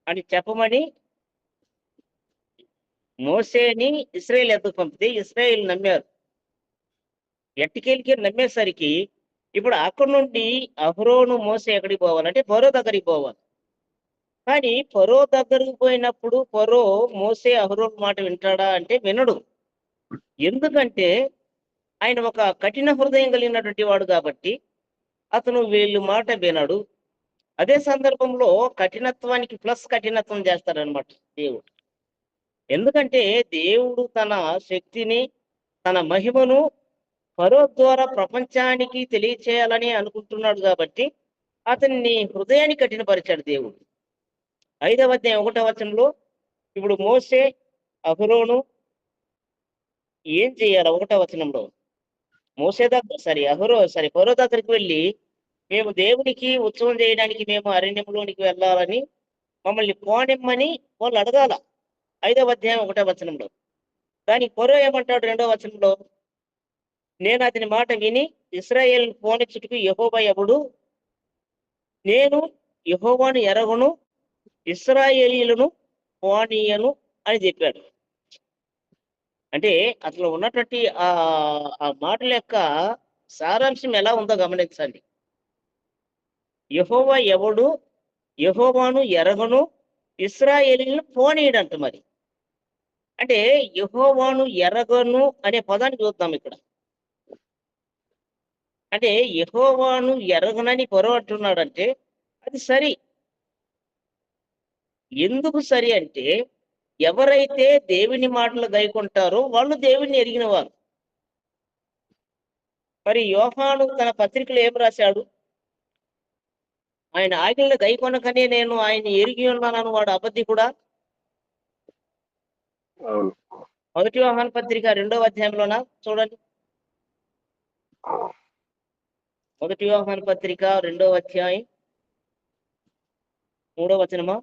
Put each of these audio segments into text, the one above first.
అని చెప్పమని మోసేని ఇశ్రాయేల్ ఎద్దకు పంపితే ఇశ్రాయేల్ నమ్మారు. ఎట్టుకెళ్ళి నమ్మేసరికి ఇప్పుడు అక్కడి నుండి అహరోను మోసే ఎక్కడికి పోవాలంటే ఫరో దగ్గరికి పోవాలి. కానీ ఫరో దగ్గరికి పోయినప్పుడు ఫరో మోసే అహరోను మాట వింటాడా అంటే వినడు. ఎందుకంటే ఆయన ఒక కఠిన హృదయం కలిగినటువంటి వాడు కాబట్టి అతను వీళ్ళ మాట వినడు. అదే సందర్భంలో కఠినత్వానికి ప్లస్ కఠినత్వం చేస్తాడనమాట దేవుడు. ఎందుకంటే దేవుడు తన శక్తిని, తన మహిమను ఫరో ద్వారా ప్రపంచానికి తెలియచేయాలని అనుకుంటున్నాడు కాబట్టి అతన్ని హృదయాన్ని కఠినపరిచాడు దేవుడు. 5వ అధ్యాయం 1వ వచనంలో ఇప్పుడు మోసే అహరోను ఏం చేయాలి? 1వ వచనంలో మోసే దగ్గర ఫరో దగ్గరికి వెళ్ళి మేము దేవునికి ఉత్సవం చేయడానికి మేము అరణ్యంలోనికి వెళ్ళాలని మమ్మల్ని పోనిమ్మని వాళ్ళు అడగాల. 5వ అధ్యాయం 1వ వచనంలో. దానికి ఫరో ఏమంటాడు 2వ వచనంలో? నేను అతని మాట విని ఇశ్రాయేల్ పోనిచ్చుటకు యెహోవా ఎవడు? నేను యెహోవాను ఎరగను, ఇశ్రాయేలీయులను పోనీయను అని చెప్పాడు. అంటే అసలు ఉన్నటువంటి ఆ మాటల యొక్క సారాంశం ఎలా ఉందో గమనించండి. యెహోవా ఎవడు? యెహోవాను ఎరగను, ఇశ్రాయేలీయులను పోనీయడంట. మరి అంటే యెహోవాను ఎరగను అనే పదాన్ని చూద్దాం ఇక్కడ. అంటే యెహోవాను ఎరగనని ఫరో అంటున్నాడంటే అది సరి. ఎందుకు సరి అంటే ఎవరైతే దేవుని మాటలు గైకొంటారో వాళ్ళు దేవుణ్ణి ఎరిగిన వారు. మరి యోహాను తన పత్రికలో ఏం రాశాడు? ఆయన ఆజ్ఞలను గైకొనకనే నేను ఆయన ఎరిగి ఉన్నానని వాడు అబద్ధికుడా? అవును. 1 యోహాను పత్రిక 2వ అధ్యాయంలోనా చూడండి. 1 యోహాను పత్రిక 2వ అధ్యాయం 3వ వచనమా?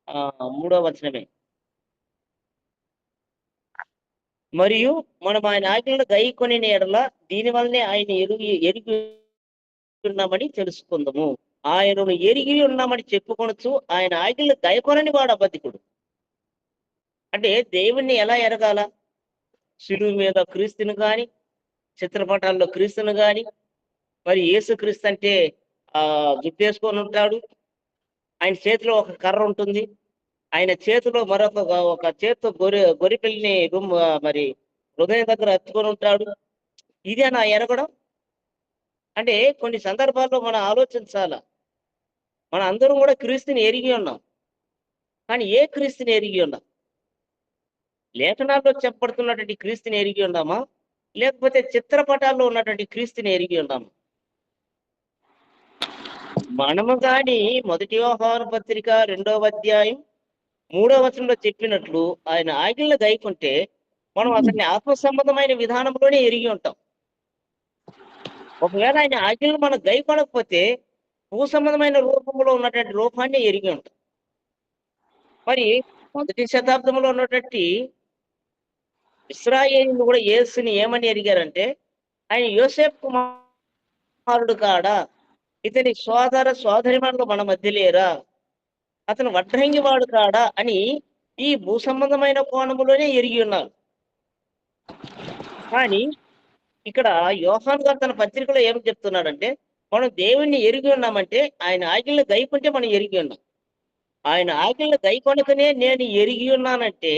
ఆ 3వ వచనమే. మరియు మనం ఆయన ఆజ్ఞలను గైకొని ఎడల దీని వల్లనే ఆయన ఎరిగి ఉన్నామని తెలుసుకుందాము. ఆయనను ఎరిగి ఉన్నామని చెప్పుకొనొచ్చు ఆయన ఆజ్ఞలు గైకొనని వాడు అబద్ధికుడు. అంటే దేవుణ్ణి ఎలా ఎరగాల? శిలువ మీద క్రీస్తును గాని, చిత్రపటాల్లో క్రీస్తును గాని, మరి యేసుక్రీస్తు అంటే జుట్టేసుకొని ఉంటాడు. ఆయన చేతిలో ఒక కర్ర ఉంటుంది. ఆయన చేతిలో ఒక చేతితో గొర్రె పిల్లిని మరి హృదయం దగ్గర హత్తుకొని ఉంటాడు. ఇదే నా ఎరగడం. అంటే కొన్ని సందర్భాల్లో మనం ఆలోచించాలా. మన అందరం కూడా క్రీస్తుని ఎరిగి ఉన్నాం. కానీ ఏ క్రీస్తుని ఎరిగి ఉన్నాం? లేఖనాల్లో చెప్పబడుతున్నటువంటి క్రీస్తుని ఎరిగి ఉన్నామా? లేకపోతే చిత్రపటాల్లో ఉన్నటువంటి క్రీస్తుని ఎరిగి ఉన్నామా? మనము గాని 1 యోహాను పత్రిక 2వ అధ్యాయం 3వ వచనంలో చెప్పినట్లు ఆయన ఆజ్ఞలు గైకుంటే మనం అతన్ని ఆత్మ సంబంధమైన విధానంలోనే ఎరిగి ఉంటాం. ఒకవేళ ఆయన ఆజ్ఞలు మనం గైకొనకపోతే భూ సంబంధమైన రూపంలో ఉన్నటువంటి రూపాన్ని ఎరిగి ఉంటాం. మరి 1వ శతాబ్దంలో ఉన్నటువంటి ఇశ్రాయేలీయులు కూడా యేసుని ఏమని ఎరిగారంటే ఆయన యోసేపు కుమారుడు కాడా, ఇతని సోదర సోదరిమణులు మన మధ్య లేరా, అతను వడ్రంగి వాడు కాడా అని ఈ భూ సంబంధమైన కోణములోనే ఎరిగి ఉన్నారు. కానీ ఇక్కడ యోహాను గారు తన పత్రికలో ఏం చెప్తున్నాడంటే మనం దేవుణ్ణి ఎరిగి ఉన్నామంటే ఆయన ఆజ్ఞలు గైకుంటే మనం ఎరిగి ఉన్నాం. ఆయన ఆజ్ఞలు గైకొనకనే నేను ఎరిగి ఉన్నానంటే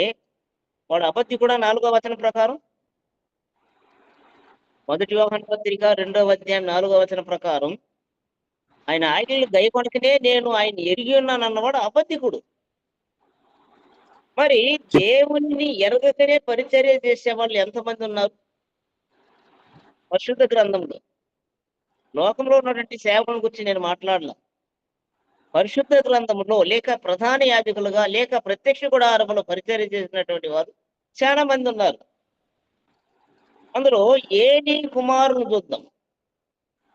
వాడు అబద్ధికుడా? 4వ వచనం ప్రకారం. 1 యోహాను పత్రిక 2వ అధ్యాయం 4వ వచనం ప్రకారం ఆయన ఆజ్ఞలు గైకొనకనే నేను ఆయన ఎరిగి ఉన్నాను అన్నవాడు అబద్ధికుడు. మరి దేవుణ్ణి ఎరగకనే పరిచర్య చేసే వాళ్ళు ఎంతమంది ఉన్నారు పరిశుద్ధ గ్రంథంలో? లోకంలో ఉన్నటువంటి సేవకుల గురించి నేను మాట్లాడలా. పరిశుద్ధ గ్రంథంలో లేక ప్రధాన యాజకులుగా లేక ప్రత్యక్ష గుడారములో పరిచర్య చేసినటువంటి వారు చాలా మంది ఉన్నారు. అందులో ఏలీ కుమారుని చూద్దాం.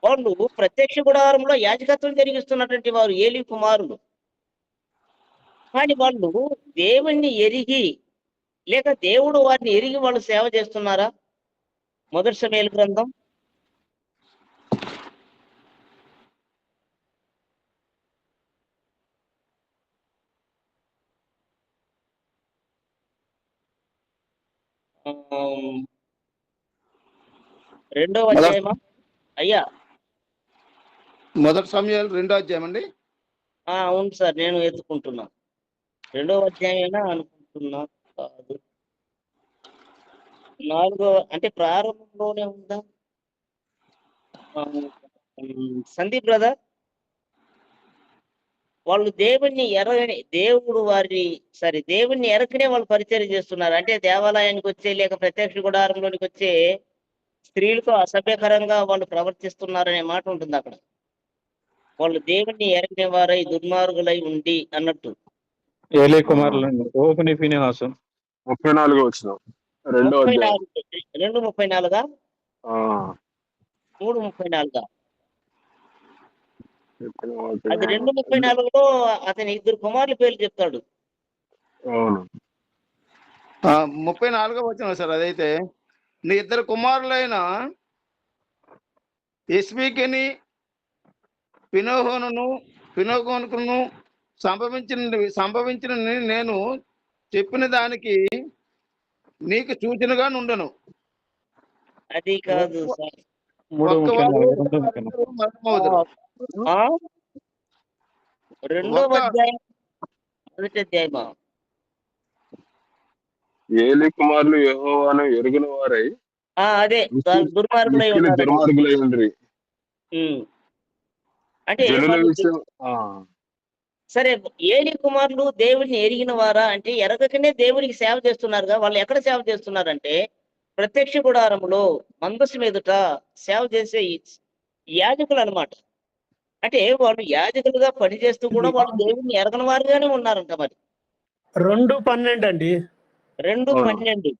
వాళ్ళు ప్రత్యక్ష గుడారంలో యాజకత్వం జరిగిస్తున్నటువంటి వారు ఏలీ కుమారులు. కానీ వాళ్ళు దేవుణ్ణి ఎరిగి లేక దేవుడు వారిని ఎరిగి వాళ్ళు సేవ చేస్తున్నారా? 1 సమూయేలు గ్రంథం ఆమ్, రెండవ మొదటి అధ్యాయమా అయ్యా? మొదటి సమయాలు 2వ అధ్యాయం అండి. అవును సార్, నేను ఎత్తుకుంటున్నా. రెండవ అధ్యాయమేనా అనుకుంటున్నా. కాదు, 4వ అంటే ప్రారంభంలోనే ఉందా? సందీప్ బ్రదర్, వాళ్ళు దేవుణ్ణి ఎరగని దేవుడు వారి దేవుణ్ణి ఎరకనే వాళ్ళు పరిచయం చేస్తున్నారు. అంటే దేవాలయానికి వచ్చే లేక ప్రత్యక్ష గుడారంలోనికి వచ్చే స్త్రీలతో అసభ్యకరంగా వాళ్ళు ప్రవర్తిస్తున్నారనే మాట ఉంటుంది అక్కడ. వాళ్ళు దేవుణ్ణి ఎరగని వారై దుర్మార్గులై ఉండి అన్నట్టు. ఏలీ కుమారులండి ఓపెని ఫినిహాసు. 34 వచ్చిన 2వ అధ్యాయం. 2:34 ఆ, 3:34 చెప్పిన అది వాక్యం. 2:34లో అతని 2 కుమారుల పేర్లు చెప్తాడు. అవును. 34వ వచనం సార్. అదైతే నీ 2 కుమారులైన ఎస్బీకిని పినోహోనుకును సంభవించిన నేను చెప్పిన దానికి నీకు సూచనగా నుండను. అది కాదు సార్. 3:34 మరణమవుదురు. ఆ? రెండవ ఒక్క అధ్యాయం మొదటి అధ్యాయమా? ఏలి కుమారులు యెహోవాను ఎరుగిన వారై అదే దుర్మార్గులై మిక్కిలి ఉన్నారని. దుర్మార్గులై ఉండ్రి. అంటే జనుల వాళ్ళు విషయం. సరే, ఏలి కుమారులు దేవుడిని ఎరిగిన వారా అంటే ఎరగకనే దేవునికి సేవ చేస్తున్నారుగా. వాళ్ళు ఎక్కడ సేవ చేస్తున్నారంటే ప్రత్యక్ష గుడారములో మందస్సు ఎదుట సేవ చేసే యాజకులు అన్నమాట. అంటే వాళ్ళు యాజకులుగా పనిచేస్తూ కూడా వాళ్ళు దేవుడిని ఎరగని వారుగానే ఉన్నారంట. మరి 2:12 అండి. 2:12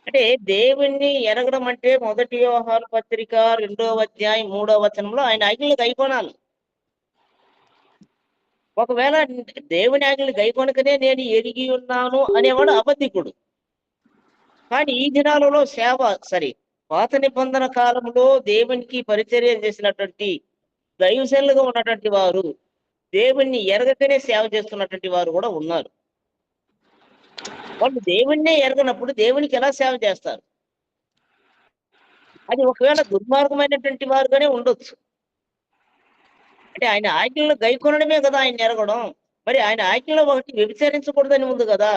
అంటే దేవుణ్ణి ఎరగడం అంటే 1 యోహాను పత్రిక 2వ అధ్యాయం 3వ వచనంలో ఆయన ఆజ్ఞలు గైకొనాలి. ఒకవేళ దేవుని ఆజ్ఞలు గైకొనకనే నేను ఎరిగి ఉన్నాను అనేవాడు అబద్ధికుడు. కానీ ఈ దినాలలో పాత నిబంధన కాలంలో దేవునికి పరిచర్య చేసినటువంటి దైవశనులుగా ఉన్నటువంటి వారు దేవుణ్ణి ఎరగకనే సేవ చేస్తున్నటువంటి వారు కూడా ఉన్నారు. వాళ్ళు దేవుణ్ణే ఎరగనప్పుడు దేవునికి ఎలా సేవ చేస్తారు? అది ఒకవేళ దుర్మార్గమైనటువంటి వారుగానే ఉండొచ్చు. అంటే ఆయన ఆజ్ఞలను గైకొనడమే కదా ఆయన ఎరగడం. మరి ఆయన ఆజ్ఞలో ఒకటి వ్యభిచరించకూడదని ఉంది కదా.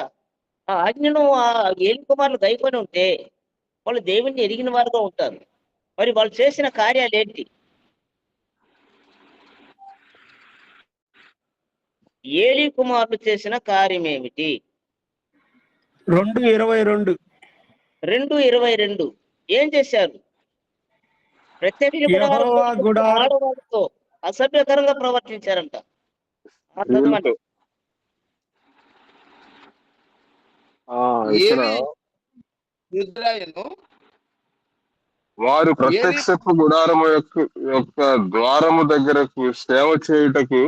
ఆ ఆజ్ఞను ఏలి కుమారులు గైకొని ఉంటే వాళ్ళు దేవుణ్ణి ఎరిగిన వారుగా ఉంటారు. మరి వాళ్ళు చేసిన కార్యాలు ఏంటి? ఏలి కుమారులు చేసిన కార్యం ఏమిటి? 2:22 2:22 ఏం చేశారు? ప్రత్యక్ష యెహోవా గుడారం ఆడవాళ్ళతో అసభ్యకరంగా ప్రవర్తించారంట. స్త్రీలతో. ఇక్కడ ఇశ్రాయేలు వారు ప్రత్యక్షపు గుడారము యొక్క ద్వారము దగ్గరకు సేవ చేయుటకు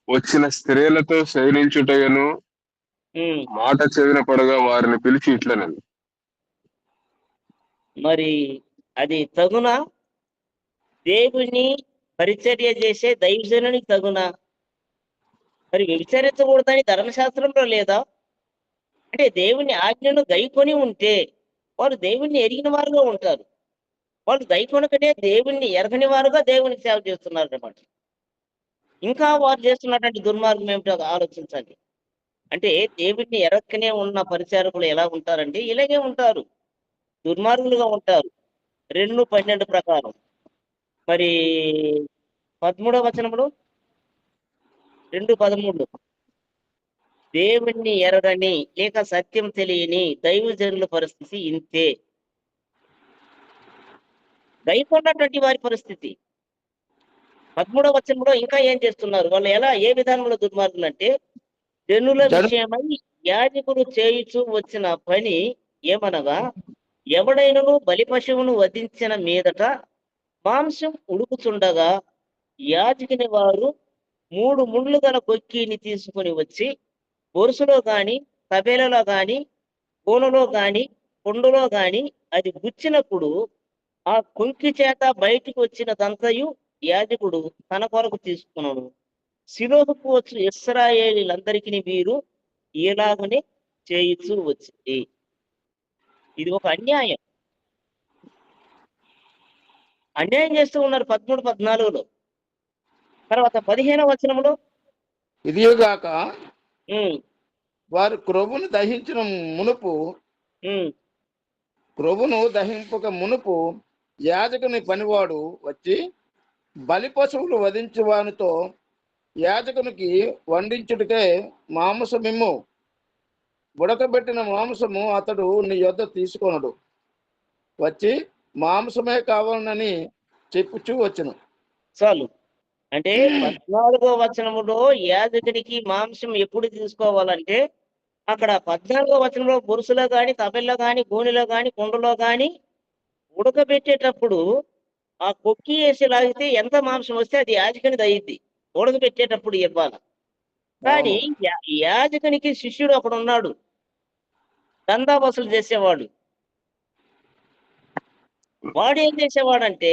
వచ్చిన స్త్రీలతో శయనించుటయను మాట చెవిన పడగా వారిని పిలిచి ఇట్లనని. మరి అది తగునా? దేవుని పరిచర్య చేసే దైవజనునికి తగునా? మరి వ్యభిచరించకూడదని ధర్మశాస్త్రంలో లేదా? అంటే దేవుని ఆజ్ఞను గైకొని ఉంటే వారు దేవుణ్ణి ఎరిగిన వారుగా ఉంటారు. వాళ్ళు గైకొనకనే దేవుణ్ణి ఎరగని వారుగా దేవునికి సేవ చేస్తున్నారు అన్నమాట. ఇంకా వారు చేస్తున్నటువంటి దుర్మార్గం ఏమిటో ఆలోచించండి. అంటే దేవుణ్ణి ఎరక్కనే ఉన్న పరిచారకులు ఎలా ఉంటారంటే ఇలాగే ఉంటారు, దుర్మార్గులుగా ఉంటారు. 2:12 ప్రకారం. మరి 13వ వచనంలో 2:13 దేవుణ్ణి ఎరగని లేక సత్యం తెలియని దైవజనుల పరిస్థితి ఇంతే. గైకొన్నటువంటి వారి పరిస్థితి 13వ వచనంలో ఇంకా ఏం చేస్తున్నారు? వాళ్ళు ఏ విధానంలో దుర్మార్గులు అంటే జనుల విషయమై యాజకుడు చేయుచు వచ్చిన పని ఏమనగా ఎవడైనను బలి పశువును వధించిన మీదట మాంసం ఉడుకుచుండగా యాజకుని వారు 3 ముళ్ళు గల కొక్కిని తీసుకుని వచ్చి బొరుసులో గాని తబేలలో గాని కోనలో గాని కొండలో గాని అది గుచ్చినప్పుడు ఆ కొంకి చేత బయటికి వచ్చినదంతయు యాజకుడు తన కొరకు తీసుకున్నాడు. శిలోహుకు వచ్చు ఇశ్రాయేలీలందరికీ వీరు ఇలాగనే చేయిచూ వచ్చింది. ఇది ఒక అన్యాయం. అన్యాయం చేస్తూ ఉన్నారు 13, 14లో. తర్వాత 15వ వచనంలో ఇదిగాక ఉమ్, వారు క్రొవ్వును దహించిన మునుపు ఉమ్, క్రొవ్వును దహింపక మునుపు యాజకుని పనివాడు వచ్చి బలి పశువులు వధించు వానితో యాజకునికి వండించుటకే మాంసమిమ్ము, ఉడకబెట్టిన మాంసము అతడు నీ యొద్ద తీసుకొనడు, వచ్చి మాంసమే కావాలని చెప్పుచూ వచ్చును. చాలు. అంటే 14వ వచనములో యాజకుడికి మాంసం ఎప్పుడు తీసుకోవాలంటే అక్కడ 14వ వచనంలో బొరుసులో గాని, తబెల్లో గాని, గోనెలో గాని, కుండలో గాని ఉడకబెట్టేటప్పుడు ఆ కొక్కి వేసి లాగితే ఎంత మాంసం వస్తే అది యాజకునిది అయ్యిద్ది. ఉడకబెట్టేటప్పుడు ఇవ్వాలి. కానీ అవును. యాజకునికి శిష్యుడు ఒకడు ఉన్నాడు, దందా వసూలు చేసేవాడు. వాడు ఏం చేసేవాడంటే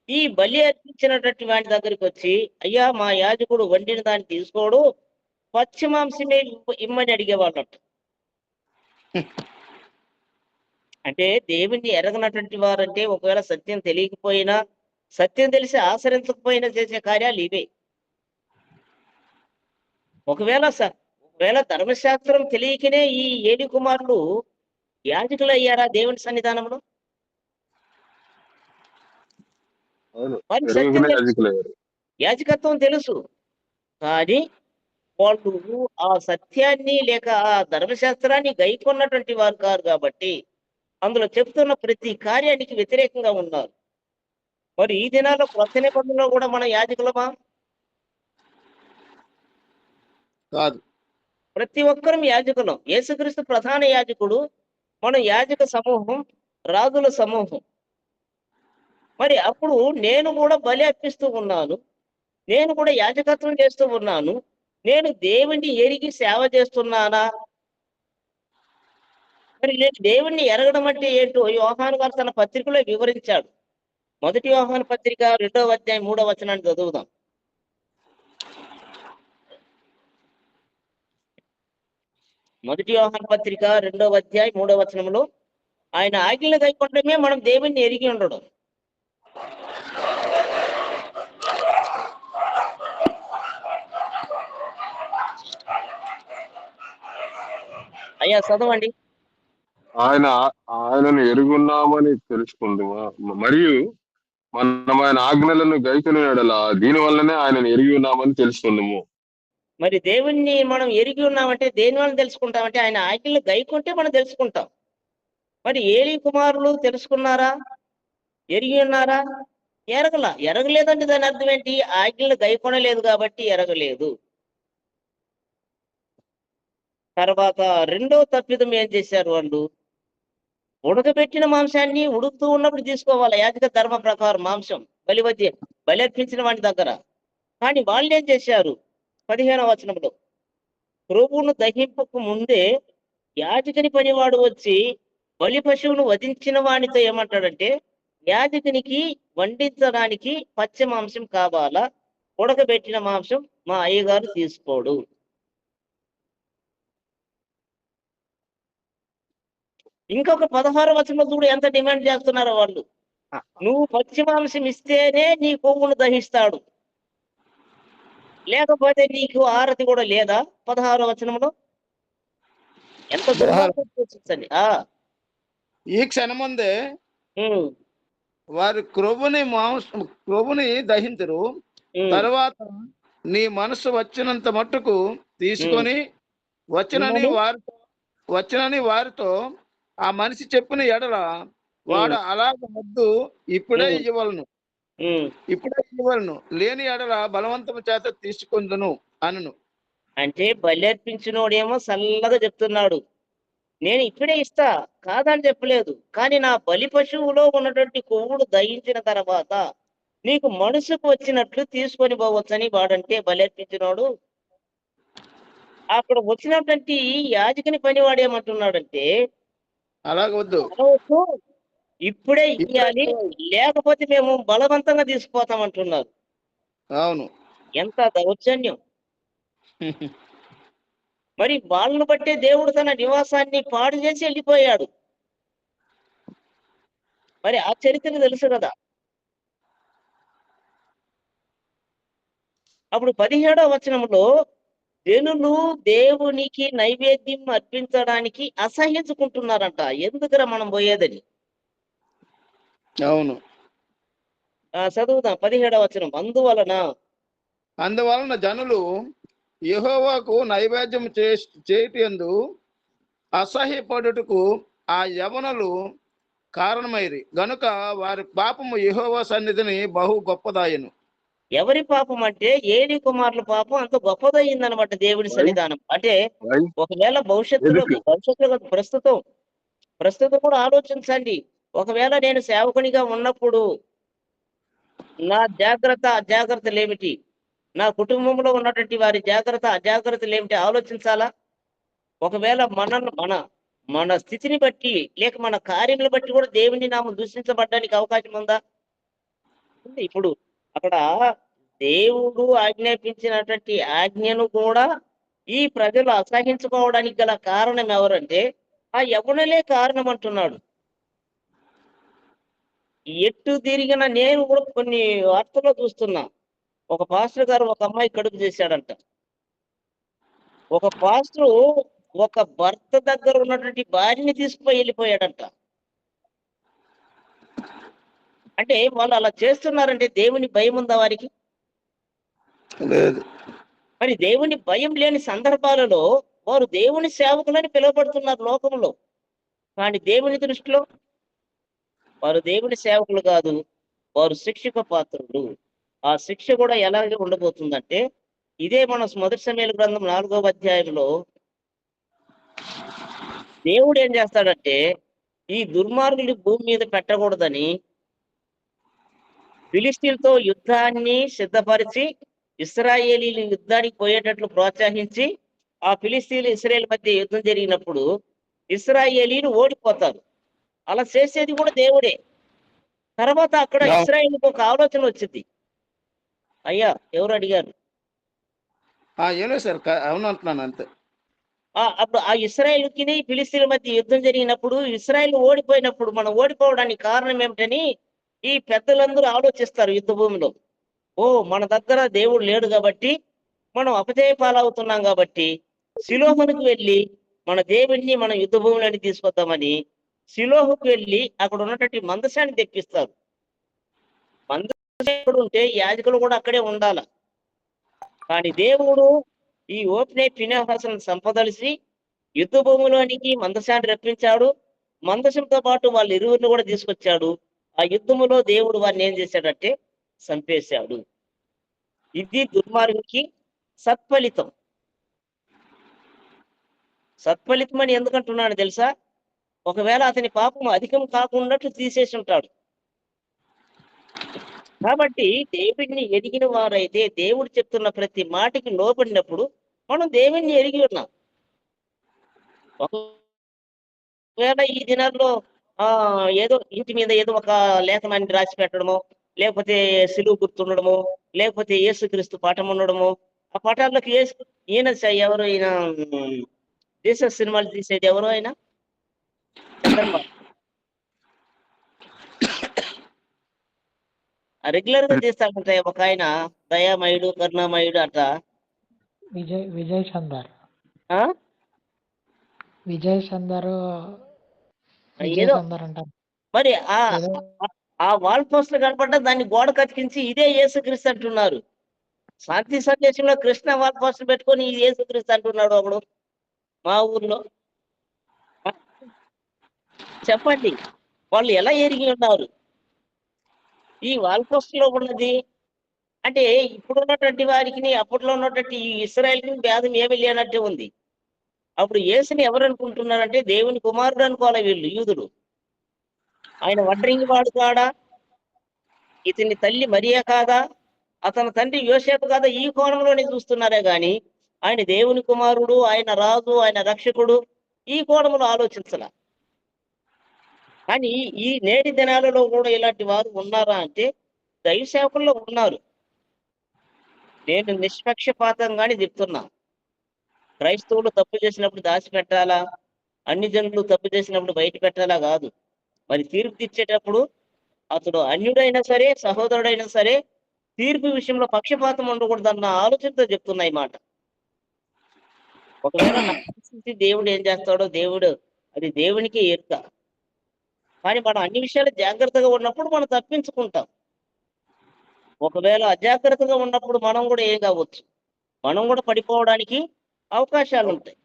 ఈ బలి అర్పించినటువంటి వాడి దగ్గరికి వచ్చి, అయ్యా మా యాజకుడు వండిన దాన్ని తీసుకోడు, పచ్చి మాంసమే ఇమ్మని అడిగేవాళ్ళట. అంటే దేవుణ్ణి ఎరగనటువంటి వారంటే ఒకవేళ సత్యం తెలియకపోయినా, సత్యం తెలిసి ఆచరించకపోయినా చేసే కార్యాలు ఇవే. ఒకవేళ ధర్మశాస్త్రం తెలియకనే ఈ ఏలి కుమారులు యాజకులు అయ్యారా దేవుని సన్నిధానంలో? అవును, వారికి సత్యం ఎరుగకునే తెలుసు, యాజకులయ్యారు. యాజకత్వం తెలుసు. కానీ వాళ్ళు ఆ సత్యాన్ని లేక ఆ ధర్మశాస్త్రాన్ని గైకొన్నటువంటి వారు కారు కాబట్టి అందులో చెప్తున్న ప్రతి కార్యానికి వ్యతిరేకంగా ఉన్నారు. మరి ఈ దినాల్లో క్రొత్త నిబంధనలో కూడా మనం యాజకులమా? కాదు. ప్రతి ఒక్కరం యాజకులం. యేసుక్రీస్తు ప్రధాన యాజకుడు, మనం యాజక సమూహం, రాజుల సమూహం. మరి అప్పుడు నేను కూడా బలి అర్పిస్తూ ఉన్నాను, నేను కూడా యాజకత్వం చేస్తూ ఉన్నాను. నేను దేవుణ్ణి ఎరిగి సేవ చేస్తున్నానా? మరి నేను దేవుణ్ణి ఎరగడం అంటే ఏంటో యోహాను గారు తన పత్రికలో వివరించాడు. 1 యోహాను పత్రిక 2వ అధ్యాయం 3వ వచనాన్ని చదువుదాం. 1 యోహాను పత్రిక 2వ అధ్యాయం 3వ వచనంలో ఆయన ఆజ్ఞలు గైకొనడమే మనం దేవుణ్ణి ఎరిగి ఉండడం. అయ్యా చదవండి. ఆయనను ఎరుగున్నామని తెలుసుకుందుమా, మరియు మనం ఆయన ఆజ్ఞలను గైకొని ఎడల దీని వల్లనే ఆయనను ఎరిగి ఉన్నామని తెలుసుకుందుము. మరి దేవుణ్ణి మనం ఎరిగి ఉన్నామంటే దేని వల్ల తెలుసుకుంటామంటే ఆయన ఆజ్ఞలు గైకుంటే మనం తెలుసుకుంటాం. మరి ఏలీ కుమారులు తెలుసుకున్నారా? ఎరిగి ఉన్నారా? ఎరగలేదంటే దాని అర్థం ఏంటి? ఆజ్ఞలు గైకొనలేదు కాబట్టి ఎరగలేదు. తర్వాత రెండో తప్పిదం ఏం చేశారు వాళ్ళు? ఉడకబెట్టిన మాంసాన్ని ఉడుకుతూ ఉన్నప్పుడు తీసుకోవాలి యాజక ధర్మ ప్రకారం మాంసం బలి అర్పించిన వాడి దగ్గర. కానీ వాళ్ళు ఏం చేశారు? 15వ వచనంలో ప్రభువును దహింపకు ముందే యాజకుని పనివాడు వచ్చి బలి పశువును వధించిన వానితో ఏమంటాడంటే, యాజకునికి వండించడానికి పచ్చ మాంసం కావాలా, ఉడకబెట్టిన మాంసం మా అయ్యగారు తీసుకోడు. ఇంకొక 16వ వచనంలో చూడు ఎంత డిమాండ్ చేస్తున్నారో వాళ్ళు. నువ్వు పచ్చి మాంసం ఇస్తేనే నీ కొవ్వును దహిస్తాడు, లేకపోతే నీకు ఆరతి కూడా లేదా? 16వ వచనంలో ఎంత దుర్మార్గం చూపించండి. ఈ క్షణముందే ఉమ్, వారు క్రొవ్వుని దహించరు. ఉమ్, తర్వాత నీ మనసు వచ్చినంత మట్టుకు తీసుకొని వచ్చినని వారితో ఆ మనిషి చెప్పిన ఎడల వాడు అలాగ వద్దు ఇప్పుడే ఇవ్వలను, లేని ఎడల బలవంతము చేత తీసుకొందును అనును. అంటే బలి అర్పించినోడేమో చల్లగా చెప్తున్నాడు, నేను ఇప్పుడే ఇస్తా, కాదని చెప్పలేదు. కానీ నా బలి పశువులో ఉన్నటువంటి కొవ్వుడు దహించిన తర్వాత నీకు మనసుకు వచ్చినట్లు తీసుకొని పోవచ్చని వాడంటే బలి అర్పించినోడు. అక్కడ వచ్చినటువంటి యాజకుని పనివాడు ఏమంటున్నాడంటే, అలాగ వద్దు, ఇప్పుడే ఇవ్వాలి, లేకపోతే మేము బలవంతంగా తీసుకుపోతాం అంటున్నారు. అవును. ఎంత దౌర్జన్యం! మరి వాళ్ళను బట్టే దేవుడు తన నివాసాన్ని పాడు చేసి వెళ్ళిపోయాడు. మరి ఆ చరిత్ర తెలుసు కదా. అప్పుడు 17వ వచనంలో జనులు దేవునికి నైవేద్యం అర్పించడానికి అసహ్యించుకుంటున్నారంట. ఎందుకురా మనం పోయేదని. అవును. చదువుదాం 17వ వచనం. అందువలన జనులు యెహోవాకు నైవేద్యం చేయుటయందు అసహ్యపడుటకు ఆ యవనులు కారణమైరి గనుక వారి పాపము యెహోవా సన్నిధిని బహు గొప్పదాయను. ఎవరి పాపం అంటే ఏలి కుమారుల పాపం అంత గొప్పదయ్యిందనమాట దేవుని సన్నిధానం. అంటే ఒకవేళ భవిష్యత్తులో ప్రస్తుతం కూడా ఆలోచించండి. ఒకవేళ నేను సేవకునిగా ఉన్నప్పుడు నా అజాగ్రత్తలు ఏమిటి, నా కుటుంబంలో ఉన్నటువంటి వారి అజాగ్రత్తలు ఏమిటి ఆలోచించాలా. ఒకవేళ మన స్థితిని బట్టి లేక మన కార్యములు బట్టి కూడా దేవుని నామం దూషించబడడానికి అవకాశం ఉందా? ఇప్పుడు అక్కడ దేవుడు ఆజ్ఞాపించినటువంటి ఆజ్ఞను కూడా ఈ ప్రజలు అసహించుకోవడానికి గల కారణం ఎవరంటే ఆ యవనులే కారణం అంటున్నాడు. ఎటు తిరిగిన నేను కూడా కొన్ని వార్తల్లో చూస్తున్నా. ఒక పాస్టర్ గారు ఒక అమ్మాయి కడుపు చేశాడంట. ఒక పాస్టర్ ఒక భర్త దగ్గర ఉన్నటువంటి భార్యని తీసుకుపోయి వెళ్ళిపోయాడంట. అంటే వాళ్ళు అలా చేస్తున్నారంటే దేవుని భయం ఉందా వారికి? లేదు. మరి దేవుని భయం లేని సందర్భాలలో వారు దేవుని సేవకులని పిలువబడుతున్నారు లోకంలో. కానీ దేవుని దృష్టిలో వారు దేవుని సేవకులు కాదు, వారు శిక్షకు పాత్రులు. ఆ శిక్ష కూడా ఎలాగే ఉండబోతుందంటే ఇదే మన మొదటి సమూయేలు గ్రంథం 4వ అధ్యాయంలో దేవుడు ఏం చేస్తాడంటే ఈ దుర్మార్గులు భూమి మీద పెట్టకూడదని ఫిలిస్తీన్లతో యుద్ధాన్ని సిద్ధపరిచి ఇశ్రాయేలీలు యుద్ధానికి పోయేటట్లు ప్రోత్సహించి ఆ ఫిలిస్తీన్లు ఇశ్రాయేల్ మధ్య యుద్ధం జరిగినప్పుడు ఇశ్రాయేలీలు ఓడిపోతారు. అలా చేసేది కూడా దేవుడే. తర్వాత అక్కడ ఇశ్రాయేలుకు ఒక ఆలోచన వచ్చింది. అయ్యా ఎవరు అడిగారు? ఏలే సార్, అవును అంటున్నాను అంతే. అప్పుడు ఆ ఇశ్రాయేలుకి ఫిలిస్తీన్ల మధ్య యుద్ధం జరిగినప్పుడు ఇశ్రాయేల్ ఓడిపోయినప్పుడు మనం ఓడిపోవడానికి కారణం ఏమిటని ఈ పెద్దలందరూ ఆలోచిస్తారు యుద్ధ భూమిలో. మన దగ్గర దేవుడు లేడు కాబట్టి మనం అపజయ పాలవుతున్నాం కాబట్టి శిలోహునికి వెళ్ళి మన దేవుడిని మనం యుద్ధ భూమిలోని తీసుకొద్దామని శిలోహుకు వెళ్ళి అక్కడ ఉన్నటువంటి మందసాన్ని తెప్పిస్తారు. మందసం ఉంటే యాజకులు కూడా అక్కడే ఉండాల. కానీ దేవుడు ఈ ఓప్నే ఫీనెహాసును సంపదలిసి యుద్ధ భూమిలోనికి మందసాన్ని రప్పించాడు. మందసంతో పాటు వాళ్ళ ఇరువురిని కూడా తీసుకొచ్చాడు. ఆ యుద్ధములో దేవుడు వారిని ఏం చేశాడంటే చంపేశాడు. ఇది దుర్మార్గునికి సత్ఫలితం. సత్ఫలితం అని ఎందుకంటున్నాడు తెలుసా? ఒకవేళ అతని పాపం అధికం కాకున్నట్లు తీసేసి ఉంటాడు. కాబట్టి దేవుడిని ఎరిగిన వారైతే దేవుడు చెప్తున్న ప్రతి మాటకి లోబడినప్పుడు మనం దేవుణ్ణి ఎరిగి ఉన్నాం. ఒకవేళ ఈ దినాల్లో ఏదో ఇంటి మీద ఏదో ఒక లేఖనాన్ని రాసి పెట్టడమో, లేకపోతే సిలువు గుర్తుండడము, లేకపోతే యేసుక్రీస్తు పాఠం ఉండడము, ఆ పాఠాల్లోకి ఈయన ఎవరు ఈయన జీసస్ సినిమాలు తీసేది ఎవరు ఆయన? రెగ్యులర్ గా తీస్తాడంట ఒక ఆయన, దయామయుడు కరుణామయుడు అట. విజయ్ సందర్ అంటారు. మరి ఆ వాల్ పోస్టర్ కనపడ్డా దాన్ని గోడ కతికించి ఇదే యేసుక్రీస్తు అంటున్నారు. శాంతి సందేశంలో కృష్ణ వాల్ పోస్టర్ పెట్టుకొని ఇది యేసుక్రీస్తు అంటున్నాడు ఒకడు మా ఊర్లో. చెప్పండి వాళ్ళు ఎలా ఎరిగి ఉన్నారు? ఈ వాల్ పోస్టర్ లో ఉన్నది అంటే ఇప్పుడు ఉన్నటువంటి వారికి అప్పట్లో ఉన్నటువంటి ఈ ఇశ్రాయేలుకి భేదం ఏమీ లేనట్టే ఉంది. అప్పుడు యేసుని ఎవరు అనుకుంటున్నారంటే దేవుని కుమారుడు అనుకోవాలి వీళ్ళు యూదులు. ఆయన వడ్రింగి వాడు కాడా, ఇతని తల్లి మరియా కాదా, అతని తండ్రి యోసేపు కాదా, ఈ కోణంలోనే చూస్తున్నారే గాని ఆయన దేవుని కుమారుడు, ఆయన రాజు, ఆయన రక్షకుడు ఈ కోణంలో ఆలోచించాల. కానీ ఈ నేటి దినాలలో కూడా ఇలాంటి వారు ఉన్నారా అంటే దైవ సేవకుల్లో ఉన్నారు. నేను నిష్పక్షపాతంగానే చెప్తున్నా. క్రైస్తవులు తప్పు చేసినప్పుడు దాచిపెట్టాలా, అన్ని జనులు తప్పు చేసినప్పుడు బయట పెట్టాలా కాదు. మరి తీర్పు తీర్చేటప్పుడు అతడు అన్యుడైనా సరే, సహోదరుడైనా సరే, తీర్పు విషయంలో పక్షపాతం ఉండకూడదన్న ఆలోచనతో చెప్తున్నా ఈ మాట. ఒకవేళ నా పరిస్థితి దేవుడు ఏం చేస్తాడో అది దేవునికి ఎరుక. కానీ మనం అన్ని విషయాలు జాగ్రత్తగా ఉన్నప్పుడు మనం తప్పించుకుంటాం. ఒకవేళ అజాగ్రత్తగా ఉన్నప్పుడు మనం కూడా ఏం కావచ్చు, మనం కూడా పడిపోవడానికి అవకాశాలు ఉంటాయి.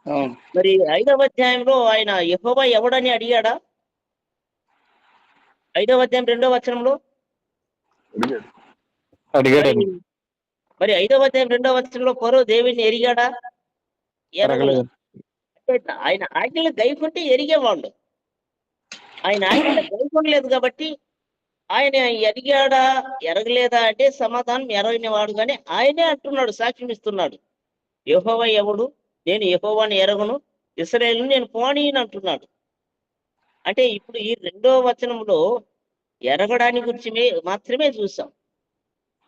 అవును. మరి 5వ అధ్యాయంలో ఆయన యెహోవా ఎవడని అడిగాడా? 5వ అధ్యాయం 2వ వచనంలో అడిగాడండి. మరి 5వ అధ్యాయం 2వ వచనంలో ఫరో దేవుని ఎరిగాడా? ఎరగలేదు. అడగలేదు. అంటే ఆయన ఆజ్ఞలు గైకుంటే ఎరిగేవాళ్ళు. ఆయన ఆజ్ఞలు గైకొనలేదు కాబట్టి ఆయన ఎరిగాడా ఎరగలేదా అంటే సమాధానం ఎరగని వాడుగానే ఆయనే అంటున్నాడు, సాక్ష్యం ఇస్తున్నాడు. యెహోవా ఎవడు? నేను యెహోవాని ఎరగను, ఇశ్రాయేలును నేను పోనీయను అంటున్నాడు. అంటే ఇప్పుడు ఈ 2వ వచనంలో ఎరగడాని గురించి మాత్రమే చూసాం.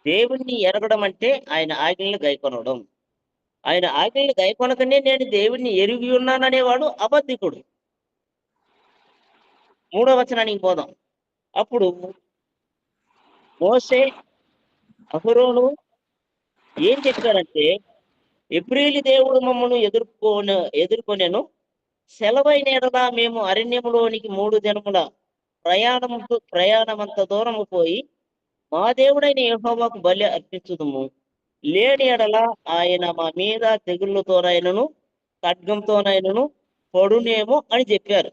దేవుణ్ణి ఎరగడం అంటే ఆయన ఆజ్ఞలను గైకొనడం. ఆయన ఆజ్ఞలు గైకొనకనే నేను దేవుణ్ణి ఎరిగి ఉన్నాననేవాడు అబద్ధికుడు. 3వ వచనానికి పోదాం. అప్పుడు మోషే, అహరోను ఏం చెప్పారంటే, ఎబ్రీలు దేవుడు మమ్మను ఎదుర్కొనెను, సెలవైన ఎడల మేము అరణ్యములోనికి 3 దినముల ప్రయాణమంత దూరము పోయి మా దేవుడైన యెహోవాకు బలి అర్పించుదుము. లేని ఎడల ఆయన మా మీద తెగుళ్ళతోనైనను ఖడ్గంతోనైనను పడునేమో అని చెప్పారు.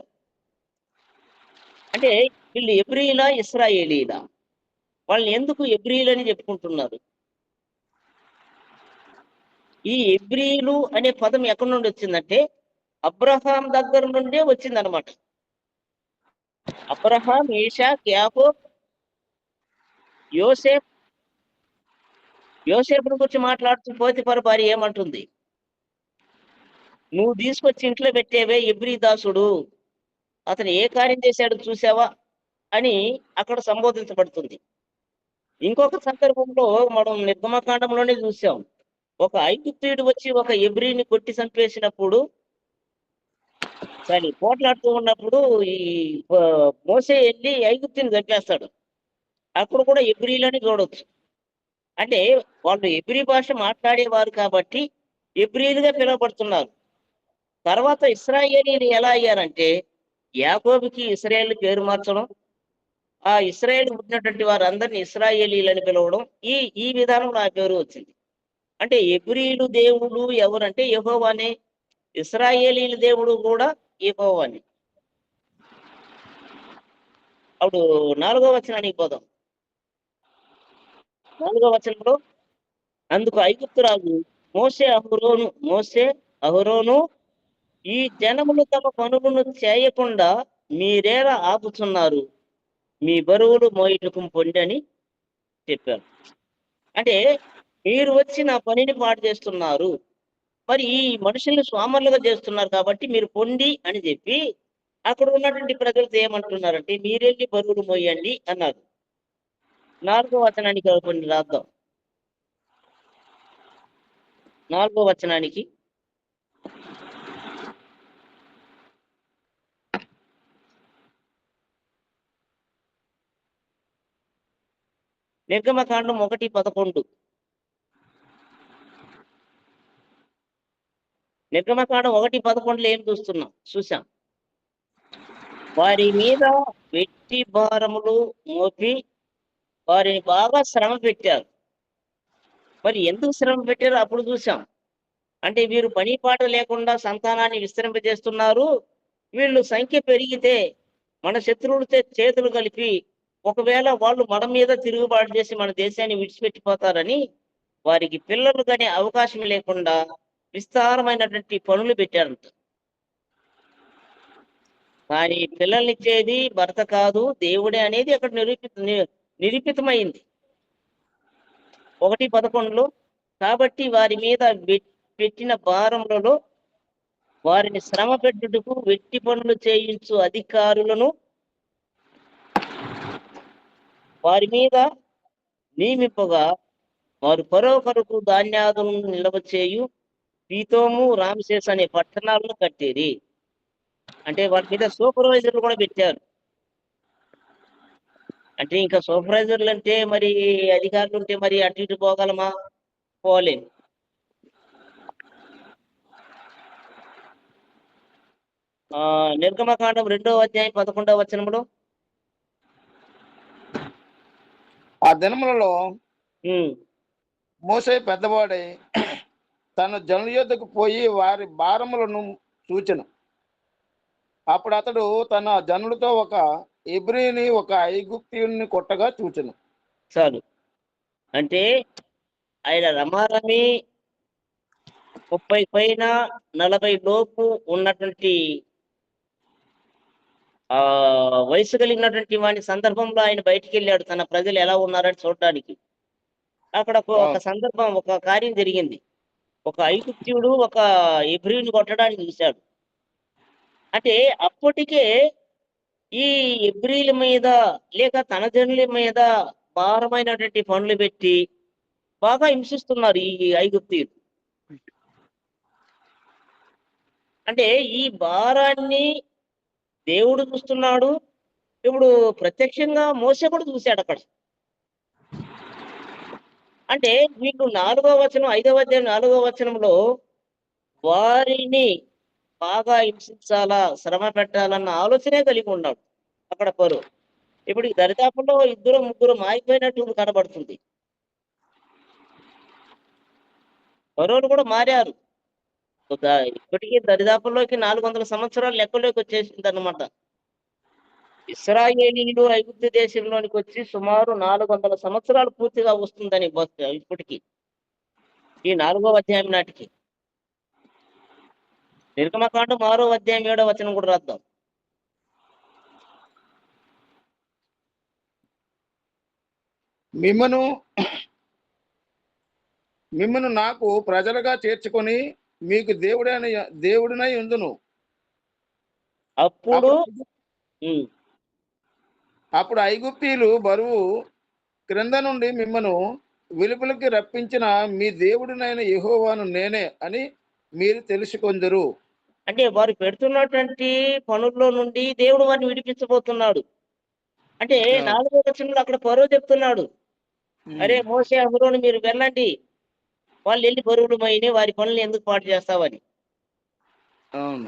అంటే వీళ్ళు ఎబ్రీలా, ఇశ్రాయేలీలా? వాళ్ళని ఎందుకు ఎబ్రీలు అని చెప్పుకుంటున్నారు? ఈ ఎబ్రీలు అనే పదం ఎక్కడి నుండి వచ్చిందంటే అబ్రహాం దగ్గర నుండే వచ్చిందనమాట. అబ్రహాం, ఇషాక్, యాకోబ్, యోసేపుని గురించి మాట్లాడుతూ పోతిఫర్ భార్య ఏమంటుంది? నువ్వు తీసుకొచ్చి ఇంట్లో పెట్టేవే ఎబ్రీ దాసుడు, అతను ఏ కార్యం చేశాడు చూసావా అని అక్కడ సంబోధించబడుతుంది. ఇంకొక సందర్భంలో మనం నిర్గమకాండంలోనే చూసాం. ఒక ఐగుప్తీయుడు వచ్చి ఒక ఎబ్రీని కొట్టి చంపేసినప్పుడు, కానీ పోట్లాడుతూ ఉన్నప్పుడు ఈ మోసే వెళ్ళి ఐగుప్తిని చంపేస్తాడు. అక్కడ కూడా ఎబ్రీలని చూడొచ్చు. అంటే వాళ్ళు ఎబ్రీ భాష మాట్లాడేవారు కాబట్టి ఎబ్రీలుగా పిలువబడుతున్నారు. తర్వాత ఇశ్రాయేలీలు ఎలా అయ్యారంటే యాకోబుకి ఇశ్రాయేల్ పేరు మార్చడం, ఆ ఇశ్రాయేల్ పుట్టినటువంటి వారందరినీ ఇశ్రాయేలీలని పిలవడం, ఈ విధానంలో ఆ పేరు వచ్చింది. అంటే ఎబ్రీలు దేవుడు ఎవరంటే యెహోవానే, ఇశ్రాయేలీల దేవుడు కూడా యెహోవానే. అప్పుడు 4వ వచనానికి పోదాం. 4వ వచనంలో అందుకు ఐగుప్తు రాజు మోసే అహరోను ఈ జనములు తమ పనులను చేయకుండా మీరేలా ఆపుతున్నారు, మీ బరువులు మోయుటకు పొండి అని చెప్పారు. అంటే మీరు వచ్చి నా పనిని పాడు చేస్తున్నారు, మరి ఈ మనుషుల్ని స్వామర్లుగా చేస్తున్నారు కాబట్టి మీరు పొండి అని చెప్పి అక్కడ ఉన్నటువంటి ప్రజలతో ఏమంటున్నారంటే మీరెళ్ళి బరువులు మోయండి అన్నారు. 4వ వచనానికి కొన్ని రాద్దాం. 4వ వచనానికి నిర్గమకాండం 1:11. నిర్గమకాండం 1:11లో ఏం చూసాం? వారి మీద వెట్టి భారములు మోపి వారిని బాగా శ్రమ పెట్టారు. మరి ఎందుకు శ్రమ పెట్టారో అప్పుడు చూసాం. అంటే వీరు పని పాట లేకుండా సంతానాన్ని విస్తరింపజేస్తున్నారు, వీళ్ళు సంఖ్య పెరిగితే మన శత్రువులతో చేతులు కలిపి ఒకవేళ వాళ్ళు మన మీద తిరుగుబాటు చేసి మన దేశాన్ని విడిచిపెట్టిపోతారని వారికి పిల్లలు కానీ అవకాశం లేకుండా విస్తారమైనటువంటి పనులు పెట్టారంట. కానీ పిల్లల్నిచ్చేది భర్త కాదు దేవుడే అనేది అక్కడ నిరూపితమైంది. 1:11లో కాబట్టి వారి మీద పెట్టిన భారములలో వారిని శ్రమ పెట్టుటకు వెట్టి పనులు చేయించు అధికారులను వారి మీద నియమింపగా వారు పరో కొరకు ధాన్యాదులను నిల్వ చేయు పీతోము, రామశేష్ అనే పట్టణాలను కట్టేది. అంటే వాటి మీద సూపర్వైజర్లు కూడా పెట్టారు. అంటే ఇంకా సూపర్వైజర్లు అంటే మరి అధికారులు ఉంటే మరి అటు ఇటు పోగలమా? పోలేం. నిర్గమకాండం 2వ అధ్యాయం 11వ వచనంలో ఆ దినములలో ఉమ్, మోసే పెద్దవాడై తన జనుల యొద్దకు పోయి వారి భారములను సూచెను. అప్పుడు అతడు తన జనులతో ఒక ఇబ్రీని ఒక ఐగుప్తీయుని కొట్టగా చూచెను. చాలు. అంటే ఆయన రమారమి 30 పైన 40 లోపు ఉన్నటువంటి వయసు కలిగినటువంటి వాడి సందర్భంలో ఆయన బయటికి వెళ్ళాడు తన ప్రజలు ఎలా ఉన్నారని చూడడానికి. అక్కడ ఒక సందర్భం, ఒక కార్యం జరిగింది. ఒక ఐగుప్త్యుడు ఒక ఇబ్రీని కొట్టడానికి చూశాడు. అంటే అప్పటికే ఈ ఇబ్రీల మీద లేక తన జనుల మీద భారమైనటువంటి పనులు పెట్టి బాగా హింసిస్తున్నారు ఈ ఐగుప్తీయులు. అంటే ఈ భారాన్ని దేవుడు చూస్తున్నాడు. ఇప్పుడు ప్రత్యక్షంగా మోసే కూడా చూశాడు అక్కడ. అంటే మీకు 4వ వచనం 5వ అధ్యాయం 4వ వచనంలో వారిని బాగా హింసించాలా, శ్రమ పెట్టాలన్న ఆలోచనే కలిగి ఉన్నాడు అక్కడ పరో. ఇప్పుడు ఈ దరిదాపుల్లో 2 3 మారిపోయినట్టు కనబడుతుంది. పరోలు కూడా మారారు. ఇప్పటికీ దరిదాపుల్లోకి 400 సంవత్సరాలు లెక్కలోకి వచ్చేసింది అనమాట. ఇశ్రాయేలీయులు ఐగుప్తు దేశంలోనికి వచ్చి సుమారు 400 సంవత్సరాలు పూర్తిగా వస్తుందని ఇప్పటికి ఈ 4వ అధ్యాయం నాటికి. నిర్గమకాండం 6వ అధ్యాయం 7వ వచనం కూడా రాద్దాం. మిమ్మను నాకు ప్రజలుగా చేర్చుకొని మీకు దేవుడినై ఉందును. అప్పుడు ఐగుప్తీయులు బరువు క్రింద నుండి మిమ్మను వెలుపలికి రప్పించిన మీ దేవుడినైన యెహోవాను నేనే అని మీరు తెలుసుకొందురు. అంటే వారు పెడుతున్నటువంటి పనుల్లో నుండి దేవుడు వారిని విడిపించబోతున్నాడు. అంటే 4వ వచనంలో అక్కడ ఫరో చెప్తున్నాడు, అరే మోసే అహరోను మీరు వెళ్ళండి, వాళ్ళు వెళ్ళి బరువులు మైని వారి పనులు ఎందుకు పాటు చేస్తావని.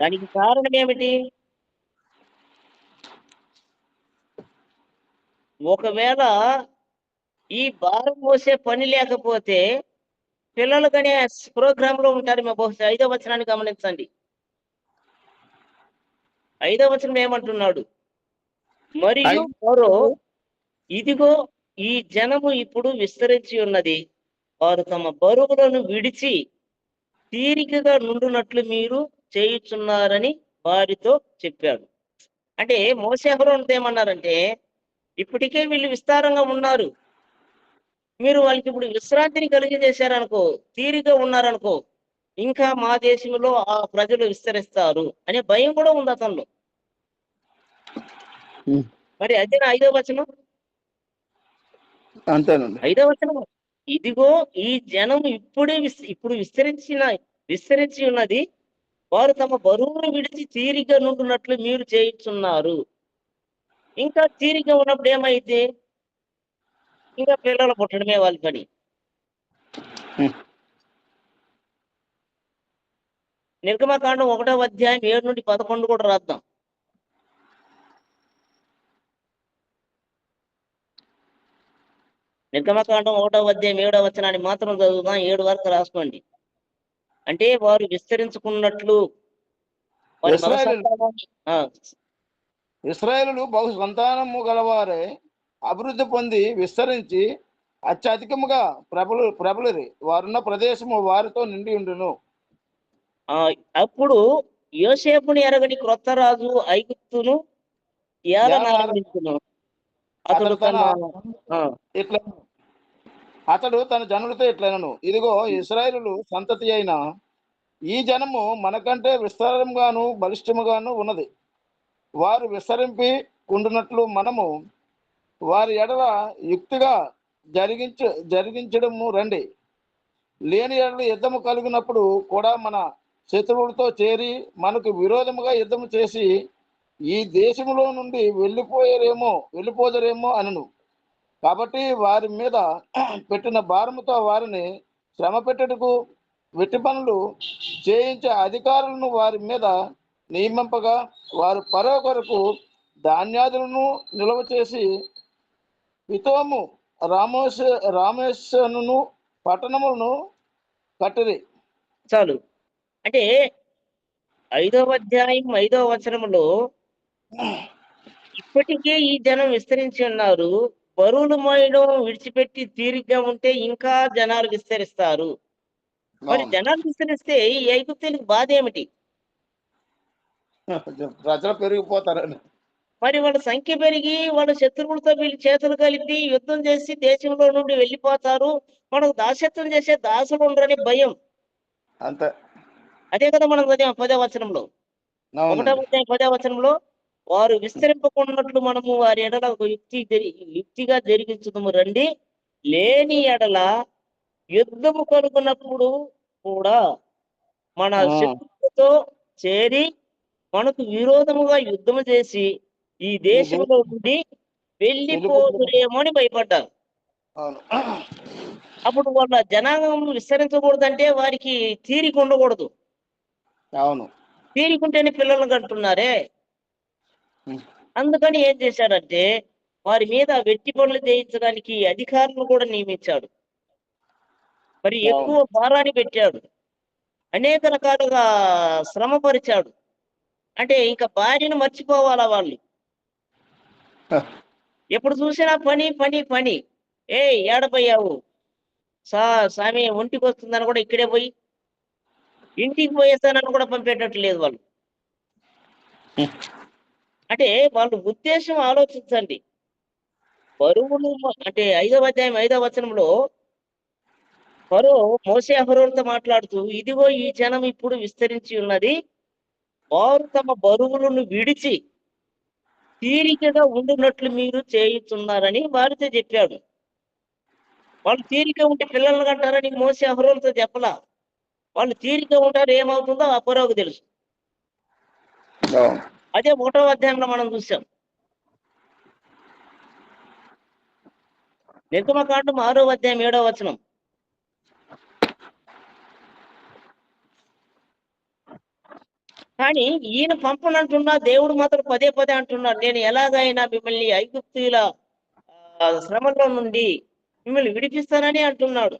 దానికి కారణం ఏమిటి? ఒకవేళ ఈ భారం మోసే పని లేకపోతే పిల్లలు కానీ ప్రోగ్రామ్ లో ఉంటారు. బహుశా 5వ వచనాన్ని గమనించండి. 5వ వచనం ఏమంటున్నాడు? మరియు ఫరో ఇదిగో ఈ జనము ఇప్పుడు విస్తరించి ఉన్నది, వారు తమ బరువులను విడిచి తీరికగా నుండునట్లు మీరు చేయుచున్నారని వారితో చెప్పాడు. అంటే మోసే అహరోనుతో ఏమన్నారంటే, ఇప్పటికే వీళ్ళు విస్తారంగా ఉన్నారు, మీరు వాళ్ళకి ఇప్పుడు విశ్రాంతిని కలిగజేశారనుకో, తీరిగా ఉన్నారనుకో, ఇంకా మా దేశంలో ఆ ప్రజలు విస్తరిస్తారు అనే భయం కూడా ఉంది అతనిలో. మరి అదే 5వ వచనం. అంతేనండి. 5వ వచనం, ఇదిగో ఈ జనం ఇప్పుడు విస్తరించి ఉన్నది, వారు తమ బరువును విడిచి తీరిగా నుండునట్లు మీరు చేయుచున్నారు. ఇంకా తీరిగా ఉన్నప్పుడు ఏమైంది? ఇంకా పిల్లలు పుట్టడమే వాళ్ళ పని. నిర్గమకాండం 1వ అధ్యాయం 7 నుండి 11 కూడా రాద్దాం. నిర్గమకాండం 1వ అధ్యాయం 7వ వచనాన్ని మాత్రం చదువుదాం, 7 వరకు రాసుకోండి. అంటే వారు విస్తరించుకున్నట్లు ఇశ్రాయేలులు బహు సంతానము గలవారే అభివృద్ధి పొంది విస్తరించి అత్యధికముగా ప్రబలిరి, వారున్న ప్రదేశము వారితో నిండి ఉండును. అప్పుడు యోసేపుని ఎరగని క్రొత్త రాజు ఐగుప్తును ఏలనారంభించును. అతడు తన జనులతో ఇట్లనను, ఇదిగో ఇశ్రాయేలులు సంతతి అయిన ఈ జనము మనకంటే విస్తారంగాను బలిష్టముగాను ఉన్నది. వారు విస్తరింపి ఉండునట్లు మనము వారి ఎడల యుక్తిగా జరిగించడము రండి. లేని యెడల యుద్ధము కలిగినప్పుడు కూడా మన శత్రువులతో చేరి మనకు విరోధముగా యుద్ధము చేసి ఈ దేశములో నుండి వెళ్ళిపోదరేమో అనను. కాబట్టి వారి మీద పెట్టిన భారముతో వారిని శ్రమ పెట్టుటకు వెట్టి పనులు చేయించే అధికారులను వారి మీద నియమింపగా వారు పరో కొరకు ధాన్యాదులను నిల్వ చేసి పితోము రామేశ్వరును పట్టణములను కట్టిరి. చాలు. అంటే 5వ అధ్యాయం 5వ వచనంలో ఇప్పటికే ఈ జనం విస్తరించి ఉన్నారు. బరువులు మోయడం విడిచిపెట్టి తీరిగ్గా ఉంటే ఇంకా జనాలు విస్తరిస్తారు. మరి అవును. జనాలు విస్తరిస్తే ఈ ఐగుప్తీయులకు బాధ ఏమిటి? ప్రజలు పెరిగిపోతారని. మరి వాళ్ళ సంఖ్య పెరిగి వాళ్ళ శత్రువులతో వీళ్ళు చేతులు కలిపి యుద్ధం చేసి దేశంలో నుండి వెళ్ళిపోతారు. మనకు దాసత్వం చేసే దాసులు ఉండరని భయం. అంతే. అదే కదా మనం చదివాం 10వ వచనంలో. 1వ అవునండి. అధ్యాయం 10వ వచనంలో వారు విస్తరింపకున్నట్లు మనము వారి ఎడల ఒక యుక్తిగా జరిగించుదము రండి. లేని ఎడల యుద్ధము కలుగునప్పుడు కూడా మన శత్రువులతో చేరి మనకు విరోధముగా యుద్ధము చేసి ఈ దేశంలో నుండి వెళ్ళిపోదురేమో అని భయపడ్డారు. అవును. అప్పుడు వాళ్ళ జనాంగం విస్తరించకూడదంటే వారికి తీరిక ఉండకూడదు. అవును. తీరికుంటేనే పిల్లలు కంటున్నారే. అందుకని ఏం చేశాడంటే వారి మీద వెట్టి పనులు చేయించడానికి అధికారులను కూడా నియమించాడు. మరి ఎక్కువ భారాన్ని పెట్టాడు. అనేక రకాలుగా శ్రమపరిచాడు. అంటే ఇంకా భార్యను మర్చిపోవాలా వాళ్ళు. ఎప్పుడు చూసినా పని పని పని. ఏడపోయావు స్వామి, ఒంటికి వస్తుందని కూడా ఇక్కడే పోయి ఇంటికి పోయేస్తానని కూడా పంపేటట్టు లేదు వాళ్ళు. అంటే వాళ్ళ ఉద్దేశం ఆలోచించండి. బరువులు అంటే 5వ అధ్యాయం 5వ వచనంలో ఫరో మోసే అహరోనుతో మాట్లాడుతూ, ఇదిగో ఈ జనం ఇప్పుడు విస్తరించి ఉన్నది. వారు తమ బరువులను విడిచి తీరికగా ఉండునట్లు మీరు చేయుచున్నారని వారితో చెప్పాడు. వాళ్ళు తీరిక ఉంటే పిల్లలను కంటారని మోసే అహరోనుతో చెప్పలా. వాళ్ళు తీరిక ఉంటారు, ఏమవుతుందో ఆ ఫరోకు తెలుసు. అదే 1వ అధ్యాయంలో మనం చూసాం. నిర్గమకాండం 6వ అధ్యాయం 7వ వచనం. కానీ ఈయన పంపనంటున్నా, దేవుడు మాత్రం పదే పదే అంటున్నాడు, నేను ఎలాగైనా మిమ్మల్ని ఐగుప్తీయుల శ్రమలో నుండి మిమ్మల్ని విడిపిస్తానని అంటున్నాడు.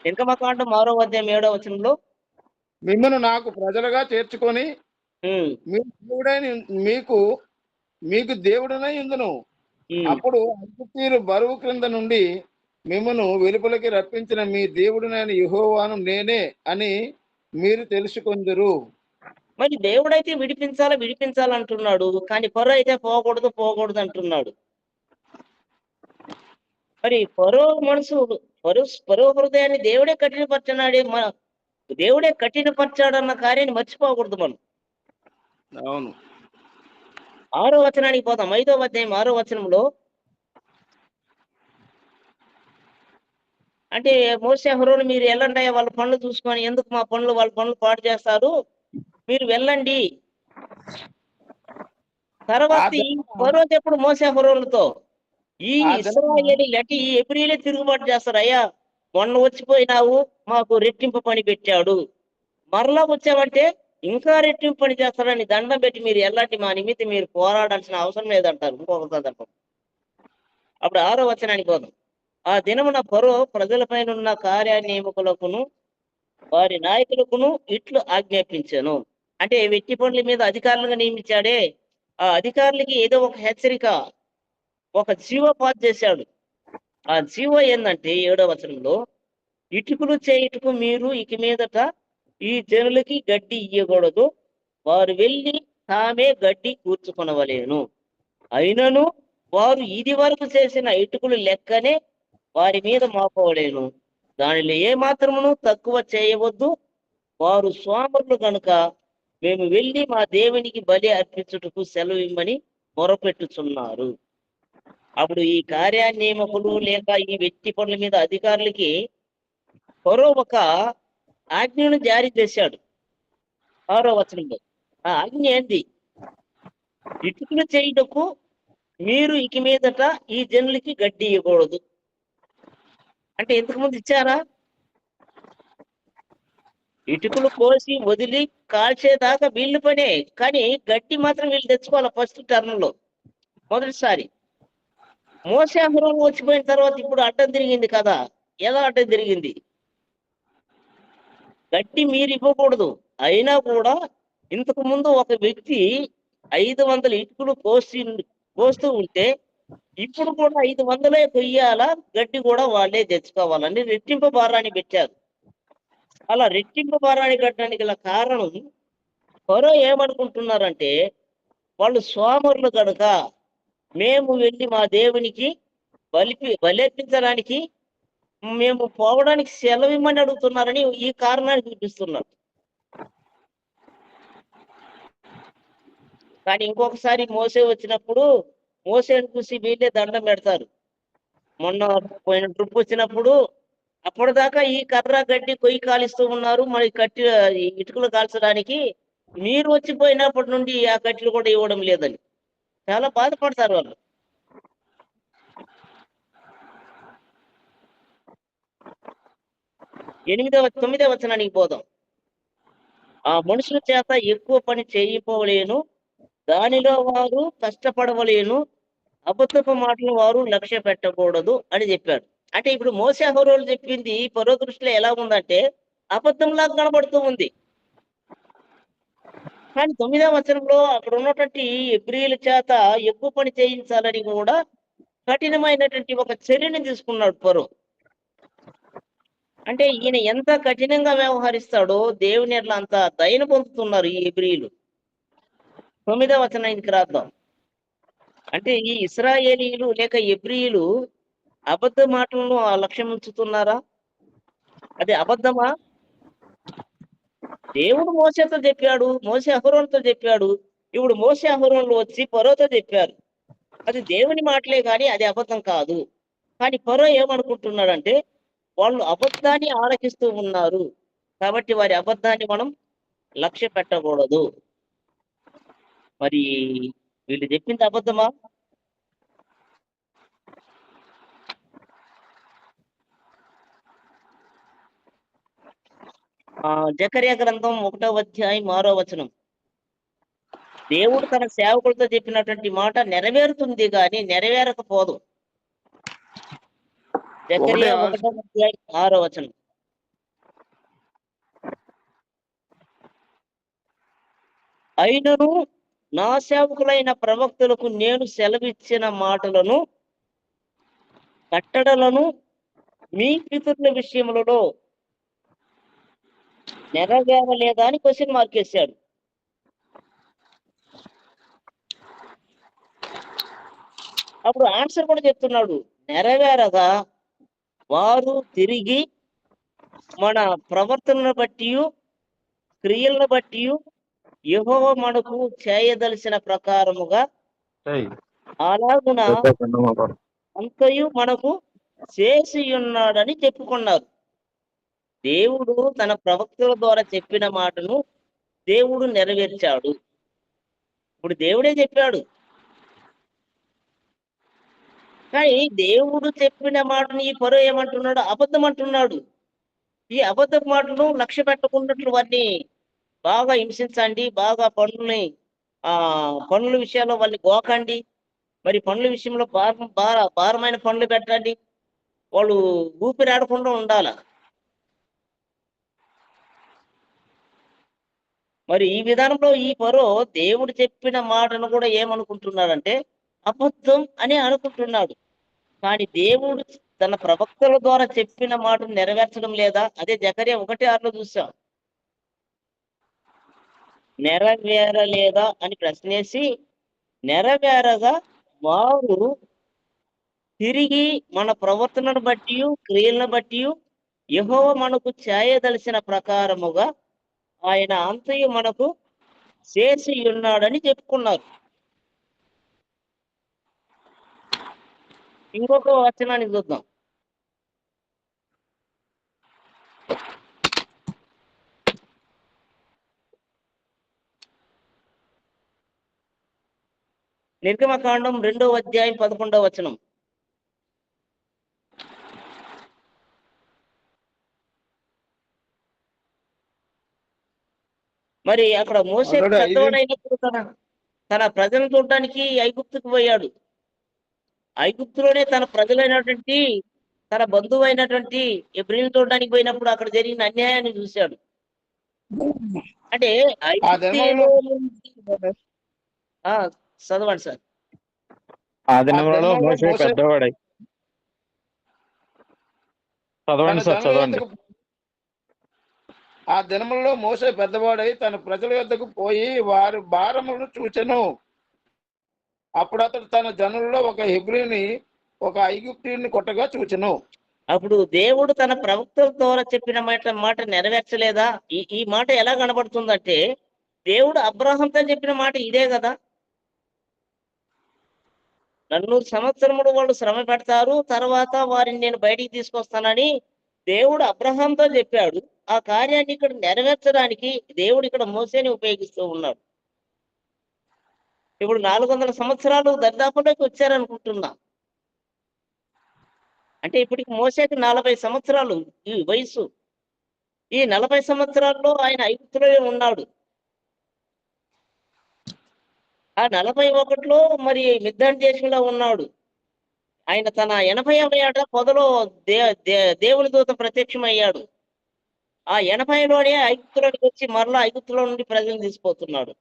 నిర్గమకాండం 6వ అధ్యాయం 7వ వచనంలో మిమ్మను నాకు ప్రజలుగా చేర్చుకొని మీకు దేవుడనై ఇందును. అప్పుడు ఐగుప్తీయులు బరువు క్రింద నుండి మిమ్మను వెలుపలికి రప్పించిన మీ దేవుడునైన యెహోవాను నేనే అని మీరు తెలుసుకొందురు. మరి దేవుడైతే విడిపించాలంటున్నాడు. కానీ ఫరో అయితే పోకూడదు అంటున్నాడు. మరి ఫరో హృదయాన్ని దేవుడే కఠినపరచనాడే. దేవుడే కఠినపరచాడన్న కార్యాన్ని మర్చిపోకూడదు మనం. అవును. 6వ వచనానికి పోదాం. 5వ అధ్యాయం 6వ వచనంలో అంటే మోసే అహరోను, మీరు వెళ్ళండి, వాళ్ళ పనులు చూసుకొని, ఎందుకు వాళ్ళ పనులు పాడు చేస్తారు, మీరు వెళ్ళండి. తర్వాత ఈ ఫరో ఎప్పుడు మోసే అహరోనుతో ఈ ఇశ్రాయేలీయులు అంటే ఈ హెబ్రీయులే తిరుగుబాటు చేస్తారు. అయ్యా, మొన్న వచ్చిపోయినావు, మాకు రెట్టింపు పని పెట్టాడు, మరలా వచ్చామంటే ఇంకా రెట్టింపు పని చేస్తాడని దండం పెట్టి మీరు ఎలాంటి మా నిమిత్తం మీరు పోరాడాల్సిన అవసరం లేదంటారు ఇంకొక సందర్భం. అప్పుడు 6వ వచనానికి పోదాం. ఆ దినమున ఫరో ప్రజలపైన ఉన్న కార్యనియమకులకును వారి నాయకులకును ఇట్లు ఆజ్ఞాపించాను. అంటే వెట్టి పనుల మీద అధికారులుగా నియమించాడే, ఆ అధికారులకి ఏదో ఒక హెచ్చరిక, ఒక జీవో పాస్ చేశాడు. ఆ జీవో ఏంటంటే 7వ వచనంలో, ఇటుకులు చేయుటకు మీరు ఇక మీదట ఈ జనులకి గడ్డి ఇయ్యకూడదు, వారు వెళ్ళి తామే గడ్డి కూర్చుకొనవలేను. అయినను వారు ఇది వరకు చేసిన ఇటుకులు లెక్కనే వారి మీద మోపవలేను. దానిలో ఏ మాత్రమును తక్కువ చేయవద్దు. వారు సోమరులు గనుక మేము వెళ్ళి మా దేవునికి బలి అర్పించుటకు సెలవు ఇమ్మని మొరపెట్టుచున్నారు. అప్పుడు ఈ కార్యనియమకులు లేక ఈ వ్యక్తి పనుల మీద అధికారులకి ఫరో ఒక ఆజ్ఞను జారీ చేశాడు 6వ వచనంలో. ఆ ఆజ్ఞ ఏంది? ఇటుకలు చేయుటకు మీరు ఇక మీదట ఈ జనులకి గడ్డి ఇవ్వకూడదు. అంటే ఇంతకు ముందు ఇచ్చారా? ఇటుకలు కోసి వదిలి కాల్చేదాకా వీళ్ళు పనే, కానీ గడ్డి మాత్రం వీళ్ళు తెచ్చుకోవాలి ఫస్ట్ టర్మ్ లో, మొదటిసారి. మోసే అహరోను వచ్చిపోయిన తర్వాత ఇప్పుడు అడ్డం తిరిగింది కదా. ఎలా అడ్డం తిరిగింది? గడ్డి మీరు ఇవ్వకూడదు. అయినా కూడా ఇంతకు ముందు ఒక వ్యక్తి 500 ఇటుకలు కోస్తూ ఉంటే ఇప్పుడు కూడా 500 కొయ్యాలా, గడ్డి కూడా వాళ్ళే తెచ్చుకోవాలని రెట్టింపు భారాన్ని పెట్టారు. అలా రెట్టింపు భారాన్ని కట్టడానికి గల కారణం, ఫరో ఏమనుకుంటున్నారంటే, వాళ్ళు సోమరులు కనుక మేము వెళ్ళి మా దేవునికి బలర్పించడానికి మేము పోవడానికి సెలవు ఇమ్మని అడుగుతున్నారని ఈ కారణాన్ని చూపిస్తున్నారు. కానీ ఇంకొకసారి మోసే వచ్చినప్పుడు మోసేని చూసి వీళ్ళే దండం పెడతారు. మొన్న పోయిన ట్రిప్ వచ్చినప్పుడు అప్పటిదాకా ఈ కర్ర గడ్డి కొయ్యి కాలిస్తూ ఉన్నారు, మరి ఈ ఇటుకలు కాల్చడానికి. మీరు వచ్చిపోయినప్పటి నుండి ఆ కట్టెలు కూడా ఇవ్వడం లేదని చాలా బాధపడతారు వాళ్ళు. తొమ్మిదవ వచనానికి పోదాం. ఆ మనుషుల చేత ఎక్కువ పని చేయిపోవలేను, దానిలో వారు కష్టపడవలేను, అబద్ధపు మాటలు వారు లక్ష్య పెట్టకూడదు అని చెప్పాడు. అంటే ఇప్పుడు మోసే అహరోలు చెప్పింది ఫరో దృష్టిలో ఎలా ఉందంటే అబద్ధంలాగా కనబడుతూ ఉంది. కానీ 9వ వచనంలో అక్కడ ఉన్నటువంటి హెబ్రీయుల చేత ఎక్కువ పని చేయించాలని కూడా కఠినమైనటువంటి ఒక చర్యని తీసుకున్నాడు ఫరో. అంటే ఈయన ఎంత కఠినంగా వ్యవహరిస్తాడో దేవుని ఎట్లా అంత దయను పొందుతున్నారు ఈ హెబ్రీయులు. 9వ వచనానికి రాద్దాం. అంటే ఈ ఇశ్రాయేలీయులు లేక హెబ్రీయులు అబద్ధ మాటలను లక్ష్యం ఉంచుతున్నారా? అది అబద్ధమా? దేవుడు మోసేతో చెప్పాడు, మోసే అహరోనుతో చెప్పాడు. ఇప్పుడు మోసే అహరోనులు వచ్చి ఫరోతో చెప్పారు. అది దేవుని మాటలే కానీ అది అబద్ధం కాదు. కానీ ఫరో ఏమనుకుంటున్నాడంటే, వాళ్ళు అబద్ధాన్ని ఆలకిస్తూ ఉన్నారు కాబట్టి వారి అబద్ధాన్ని మనం లక్ష్య పెట్టకూడదు. మరి వీళ్ళు చెప్పింది అబద్ధమా? జకర్యా గ్రంథం 1వ అధ్యాయం 6వ వచనం. దేవుడు తన సేవకులతో చెప్పినటువంటి మాట నెరవేరుతుంది కానీ నెరవేరకపోదు. జకర్యా 1వ అధ్యాయం 6వ వచనం. అయినను నా సేవకులైన ప్రవక్తలకు నేను సెలవిచ్చిన మాటలను కట్టడలను మీ పితరుల విషయములలో నెరవేరలేదా అని క్వశ్చన్ మార్క్ వేశాడు. అప్పుడు ఆన్సర్ కూడా చెప్తున్నాడు, నెరవేరగా వారు తిరిగి మన ప్రవర్తనను బట్టి క్రియలను బట్టి యెహోవా మనకు చేయదలిసిన ప్రకారముగా అలాగున అంతయు మనకు చేసి ఉన్నాడని చెప్పుకున్నారు. దేవుడు తన ప్రవక్తల ద్వారా చెప్పిన మాటను దేవుడు నెరవేర్చాడు. ఇప్పుడు దేవుడే చెప్పాడు, కానీ దేవుడు చెప్పిన మాటని ఈ ఫరో ఏమంటున్నాడు? అబద్ధం అంటున్నాడు. ఈ అబద్ధ మాటను లక్ష్య పెట్టకున్నట్లు వారిని బాగా హింసించండి, బాగా పనుల విషయాల్లో వాళ్ళని గోకండి, మరి పనుల విషయంలో భారమైన పనులు పెట్టండి, వాళ్ళు ఊపిరాడకుండా ఉండాల. మరి ఈ విధానంలో ఈ ఫరో దేవుడు చెప్పిన మాటను కూడా ఏమనుకుంటున్నాడంటే అబద్ధం అని అనుకుంటున్నాడు. కానీ దేవుడు తన ప్రవక్తల ద్వారా చెప్పిన మాటను నెరవేర్చడం లేదా? అదే జకర్యా 1:6 చూసాం. నెరవేరలేదా అని ప్రశ్నేసి, నెరవేరగా వారు తిరిగి మన ప్రవర్తనను బట్టి క్రియలను బట్టి యెహోవా మనకు చేయదలిసిన ప్రకారముగా ఆయన అంతయు మనకు చేసి ఉన్నాడని చెప్పుకున్నారు. ఇంకొక వచనాన్ని చూద్దాం. నిర్గమకాండం 2వ అధ్యాయం 11వ వచనం. మరి అక్కడ మోసే ఆల్రెడీ 5 పెద్దవాడైనప్పుడు తన ప్రజలను చూడడానికి ఐగుప్తుకు పోయాడు. ఐగుప్తులోనే తన ప్రజలైనటువంటి తన బంధువు అయినటువంటి ఎబ్రిని చూడడానికి పోయినప్పుడు అక్కడ జరిగిన అన్యాయాన్ని చూశాడు. అంటే ఆ దినములలో చదవండి సార్. ఆ దినములలో మోషే మోషే పెద్దవాడై తన చదవండి సార్, జనుల చదవండి. యొద్దకు ఆ దినములలో మోసే పెద్దవాడై తన ప్రజల యొద్దకు పోయి వారి భారములను చూచెను. అప్పుడు అతడు తన జనులలో ఒక హెబ్రీని ఒక ఐగుప్తీయుని కొట్టగా చూచెను. అప్పుడు దేవుడు తన ప్రవక్తల ద్వారా చెప్పిన మాట నెరవేర్చలేదా? ఈ మాట ఎలా కనబడుతుందంటే దేవుడు అబ్రహాంతో చెప్పిన మాట ఇదే కదా. 400 సంవత్సరములు వాళ్ళు శ్రమ పెడతారు, తర్వాత వారిని నేను బయటికి తీసుకొస్తానని దేవుడు అబ్రహాంతో చెప్పాడు. ఆ కార్యాన్ని ఇక్కడ నెరవేర్చడానికి దేవుడు ఇక్కడ మోసేని ఉపయోగిస్తూ ఉన్నాడు. ఇప్పుడు 400 సంవత్సరాలు దరిదాపులోకి వచ్చారనుకుంటున్నా. అంటే ఇప్పటికి మోసేకి 40 సంవత్సరాలు ఈ వయసు. ఈ 40 సంవత్సరాల్లో ఆయన ఐగుప్తులోనే ఉన్నాడు. ఆ 41లో మరి మిద్యాను దేశంలో ఉన్నాడు. ఆయన తన 80వ ఏట పొదలో దేవుని దూత ప్రత్యక్షమయ్యాడు. ఆ 80లోనే ఐగుప్తులోకి వచ్చి మరలా ఐగుప్తులో నుండి ప్రజలను తీసుకుపోతున్నాడు.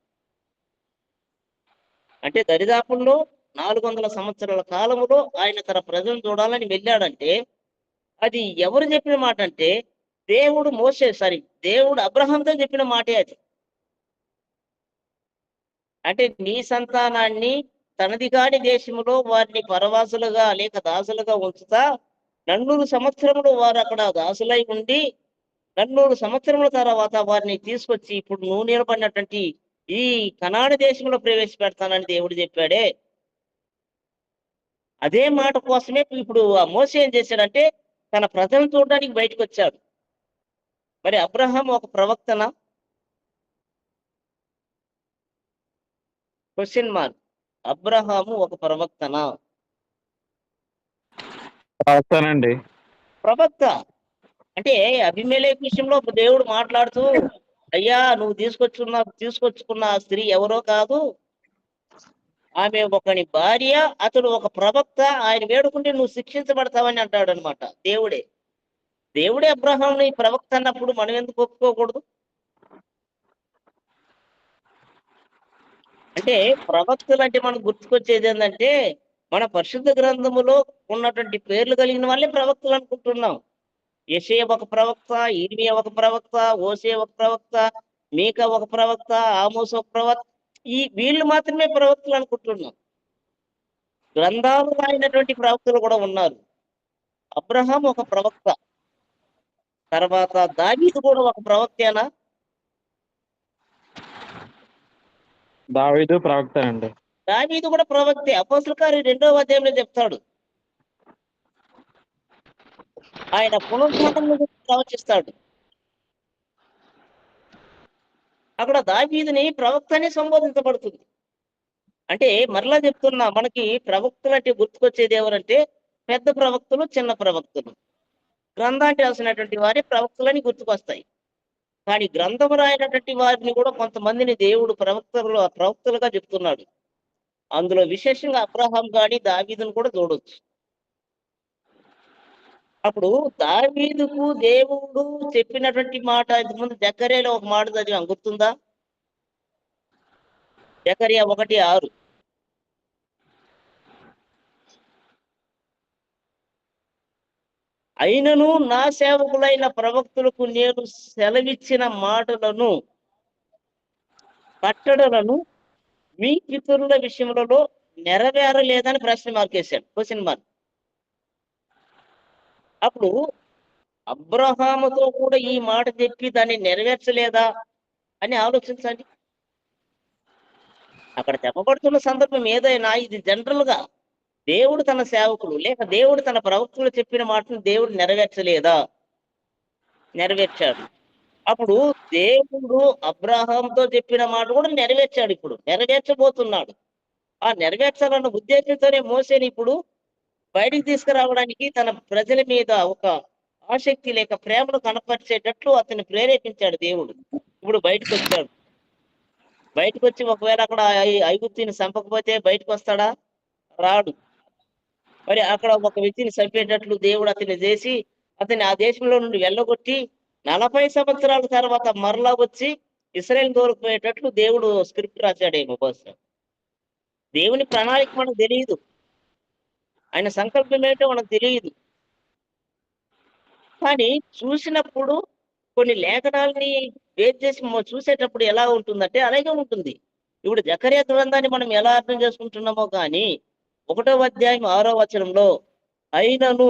అంటే దరిదాపుల్లో 400 సంవత్సరాల కాలంలో ఆయన తన ప్రజలను చూడాలని వెళ్ళాడంటే అది ఎవరు చెప్పిన మాట అంటే దేవుడు అబ్రహాంతో చెప్పిన మాటే అది. అంటే నీ సంతానాన్ని తనది కాని దేశములో వారిని పరవాసులుగా లేక దాసులుగా ఉంచుతా 400 సంవత్సరములు వారు అక్కడ దాసులై ఉండి 400 సంవత్సరముల తర్వాత వారిని తీసుకొచ్చి ఇప్పుడు నువ్వు నిలబడినటువంటి ఈ కనాను దేశంలో ప్రవేశపెడతానని దేవుడు చెప్పాడే. అదే మాట కోసమే ఇప్పుడు ఆ మోసే ఏం చేశాడంటే తన ప్రజలను చూడడానికి బయటకు వచ్చాడు. మరి అబ్రహాం ఒక ప్రవక్తనా? Question mark. అబ్రహాము ఒక ప్రవక్తనా? రాస్తానండి. ప్రవక్త. అంటే అబీమెలెకు విషయంలో దేవుడు మాట్లాడుతూ అయ్యా నువ్వు తీసుకొచ్చుకున్న ఆ స్త్రీ ఎవరో కాదు, ఆమె ఒకని భార్య, అతడు ఒక ప్రవక్త, ఆయన వేడుకుంటే నువ్వు శిక్షించబడతావని అంటాడు అనమాట. దేవుడే అబ్రహాంని ప్రవక్త అన్నప్పుడు మనం ఎందుకు ఒప్పుకోకూడదు? అంటే ప్రవక్తలు అంటే మనకు గుర్తుకొచ్చేది ఏంటంటే మన పరిశుద్ధ గ్రంథములో ఉన్నటువంటి పేర్లు కలిగిన వాళ్ళే ప్రవక్తలు అనుకుంటున్నాం. యెషయా ఒక ప్రవక్త, ఇర్మియా ఒక ప్రవక్త, హోషేయ ఒక ప్రవక్త, మీకా ఒక ప్రవక్త, ఆమోస్ ఒక ప్రవక్త. వీళ్ళు మాత్రమే ప్రవక్తలు అనుకుంటున్నాం. గ్రంథాలు రాయినటువంటి ప్రవక్తలు కూడా ఉన్నారు. అబ్రహాం ఒక ప్రవక్త. తర్వాత దావీదు కూడా ఒక ప్రవక్తేనా? దావీదు ప్రవక్త అండి. దావీదు కూడా ప్రవక్తే. అపోస్తలుల కార్యం 2వ అధ్యాయంలో చెప్తాడు. ఆయన పునరుద్ధానం గురించి ప్రవచిస్తాడు. అక్కడ దావీదుని ప్రవక్త అని సంబోధించబడుతుంది. అంటే మరలా చెప్తున్నా, మనకి ప్రవక్తలు అంటే గుర్తుకొచ్చేది ఎవరంటే పెద్ద ప్రవక్తలు, చిన్న ప్రవక్తలు. గ్రంథాన్ని రాసినటువంటి వారి ప్రవక్తలని గుర్తుకొస్తాయి. కానీ గ్రంథం రాయినటువంటి వారిని కూడా కొంతమందిని దేవుడు ప్రవక్తలుగా చెప్తున్నాడు. అందులో విశేషంగా అబ్రహాం గాని దావీదును కూడా చూడొచ్చు. అప్పుడు దావీదుకు దేవుడు చెప్పినటువంటి మాట ఇంతకుముందు జకర్యాలో ఒక మాట చదివాం, గుర్తుందా? జకర్యా 1:6. అయినను నా సేవకులైన ప్రవక్తులకు నేను సెలవిచ్చిన మాటలను కట్టడలను మీ పితరుల విషయములలో నెరవేరలేదని ప్రశ్న మార్కేశాడు, క్వశ్చన్ మార్క్. అప్పుడు అబ్రహాముతో కూడా ఈ మాట చెప్పి దాన్ని నెరవేర్చలేదా అని ఆలోచించండి. అక్కడ చెప్పబడుతున్న సందర్భం ఏదైనా ఇది జనరల్ గా దేవుడు తన సేవకులు లేక దేవుడు తన ప్రవక్తలు చెప్పిన మాటను దేవుడు నెరవేర్చలేదా? నెరవేర్చాడు. అప్పుడు దేవుడు అబ్రహాంతో చెప్పిన మాట కూడా నెరవేర్చాడు, ఇప్పుడు నెరవేర్చబోతున్నాడు. ఆ నెరవేర్చాలన్న ఉద్దేశంతోనే మోసేని ఇప్పుడు బయటికి తీసుకురావడానికి తన ప్రజల మీద ఒక ఆసక్తి లేక ప్రేమను కనపరిచేటట్లు అతన్ని ప్రేరేపించాడు దేవుడు. ఇప్పుడు బయటకు వచ్చాడు. బయటకు వచ్చి ఒకవేళ అక్కడ ఐగుప్తిని చంపకపోతే బయటకు వస్తాడా? రాడు. మరి అక్కడ ఒక వ్యక్తిని చంపేటట్లు దేవుడు అతన్ని చేసి అతన్ని ఆ దేశంలో నుండి వెళ్ళగొట్టి 40 సంవత్సరాల తర్వాత మరలా వచ్చి ఇశ్రాయేలు దూరపోయేటట్లు దేవుడు స్క్రిప్ట్ రాశాడేమో బహుశా. దేవుని ప్రణాళిక మనకు తెలియదు. ఆయన సంకల్పం ఏంటో మనకు తెలియదు. కానీ చూసినప్పుడు కొన్ని లేఖనాల్ని బేస్ చేసి చూసేటప్పుడు ఎలా ఉంటుందంటే అలాగే ఉంటుంది. ఇప్పుడు జకర్యా గ్రంథాన్ని మనం ఎలా అర్థం చేసుకుంటున్నామో కానీ 1వ అధ్యాయం 6వ వచనంలో అయినను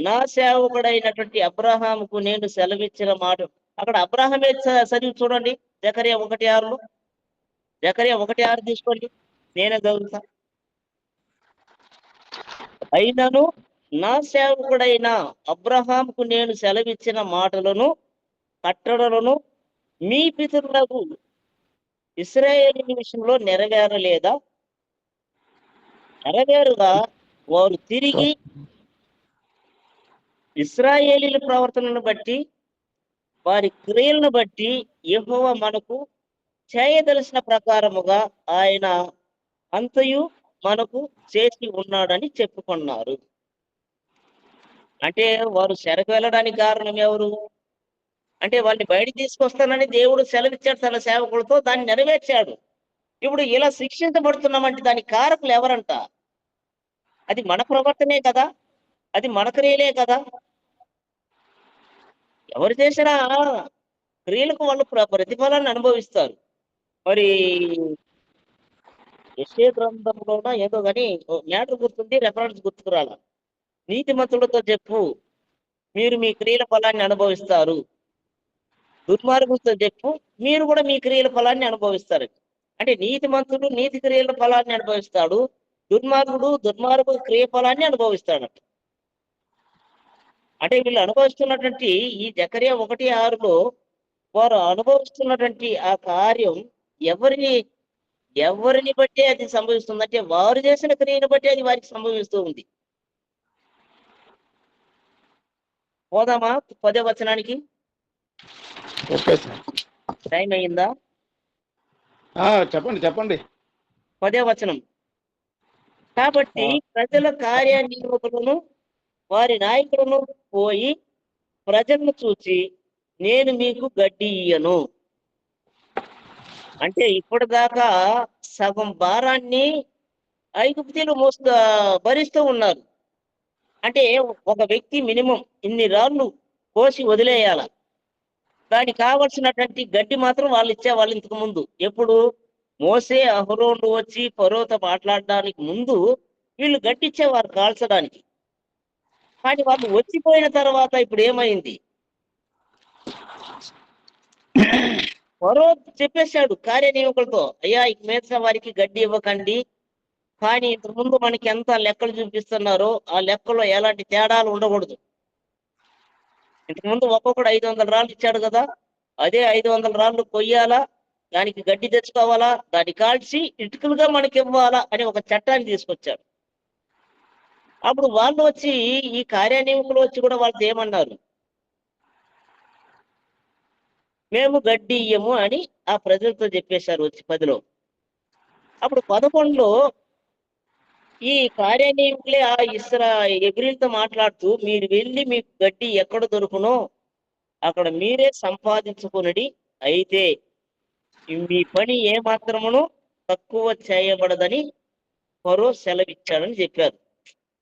నా సేవకుడైనటువంటి అబ్రహాముకు నేను సెలవిచ్చిన మాట, అక్కడ అబ్రహామే చదివి చూడండి. జకర్యా 1:6లో, జకర్యా 1:6 తీసుకోండి, నేనే చదువుతా. అయినను నా సేవకుడైన అబ్రహాముకు నేను సెలవిచ్చిన మాటలను కట్టడలను మీ పితరులకు ఇశ్రాయేలు విషయంలో నెరవేరలేదా? నెరవేరుగా వారు తిరిగి ఇశ్రాయేలీల ప్రవర్తనను బట్టి వారి క్రియలను బట్టి యెహోవా మనకు చేయదలసిన ప్రకారముగా ఆయన అంతయు మనకు చేసి ఉన్నాడని చెప్పుకున్నారు. అంటే వారు చెరకు వెళ్ళడానికి కారణం ఎవరు? అంటే వాళ్ళని బయటికి తీసుకొస్తానని దేవుడు సెలవిచ్చాడు తన సేవకులతో, దాన్ని నెరవేర్చాడు. ఇప్పుడు ఇలా శిక్షించబడుతున్నామంటే దానికి కారకులు ఎవరంట? అది మన ప్రవర్తనే కదా, అది మన క్రియలే కదా. ఎవరు చేసినా క్రియలకు వాళ్ళు ప్రతిఫలాన్ని అనుభవిస్తారు. మరి యెషయా గ్రంథంలోన ఏదో కానీ మ్యాటర్ గుర్తుంది, రెఫరెన్స్ గుర్తుకురాల. నీతిమంతులతో చెప్పు, మీరు మీ క్రియల ఫలాన్ని అనుభవిస్తారు. దుర్మార్గులతో చెప్పు, మీరు కూడా మీ క్రియల ఫలాన్ని అనుభవిస్తారు. అంటే నీతిమంతుడు నీతి క్రియల ఫలాన్ని అనుభవిస్తాడు, దుర్మార్గుడు క్రియ ఫలాన్ని అనుభవిస్తాడట. అంటే వీళ్ళు అనుభవిస్తున్నటువంటి ఈ జకర్యా 1:6లో వారు అనుభవిస్తున్నటువంటి ఆ కార్యం ఎవరిని బట్టి అది సంభవిస్తుంది అంటే వారు చేసిన క్రియను బట్టి అది వారికి సంభవిస్తూ ఉంది. పోదామా 10వ వచనానికి? Okay sir. టైం అయిందా? చెప్పండి చెప్పండి. 10వ వచనం. కాబట్టి ప్రజల కార్యనిర్వహకులను వారి నాయకులను పోయి ప్రజలను చూచి నేను మీకు గడ్డి ఇయ్యను. అంటే ఇప్పటిదాకా సగం భారాన్ని ఐగుప్తీయులు భరిస్తూ ఉన్నారు. అంటే ఒక వ్యక్తి మినిమం ఇన్ని రాళ్ళు కోసి వదిలేయాల. దానికి కావలసినటువంటి గడ్డి మాత్రం వాళ్ళు ఇచ్చేవాళ్ళు ఇంతకు ముందు. ఎప్పుడు మోసే అహరోను వచ్చి ఫరోతో మాట్లాడడానికి ముందు వీళ్ళు గడ్డి ఇచ్చేవారు కాల్చడానికి. కానీ వాళ్ళు వచ్చిపోయిన తర్వాత ఇప్పుడు ఏమైంది? ఫరో చెప్పేశాడు కార్యనియమికులతో, అయ్యా ఇక మీద వారికి గడ్డి ఇవ్వకండి, కానీ ఇంతకు ముందు మనకి ఎంత లెక్కలు చూపిస్తున్నారో ఆ లెక్కలో ఎలాంటి తేడాలు ఉండకూడదు. ఇంతకుముందు ఒక్కొక్కడు 500 రాళ్ళు ఇచ్చాడు కదా, అదే 500 రాళ్ళు కొయ్యాలా, దానికి గడ్డి తెచ్చుకోవాలా, దాన్ని కాల్చి ఇటుకలుగా మనకి ఇవ్వాలా అని ఒక చట్టాన్ని తీసుకొచ్చాడు. అప్పుడు వాళ్ళు వచ్చి ఈ కార్యనియమికులు వచ్చి కూడా వాళ్ళతో ఏమన్నారు? మేము గడ్డి ఇయ్యము అని ఆ ప్రజలతో చెప్పేశారు వచ్చి 10లో. అప్పుడు 11లో ఈ కార్యనియమికులే ఆ ఎబ్రీలతో మాట్లాడుతూ మీరు వెళ్ళి మీకు గడ్డి ఎక్కడ దొరుకునో అక్కడ మీరే సంపాదించుకునడి, అయితే మీ పని ఏ మాత్రమును తక్కువ చేయబడదని ఫరో సెలవిచ్చాడని చెప్పారు.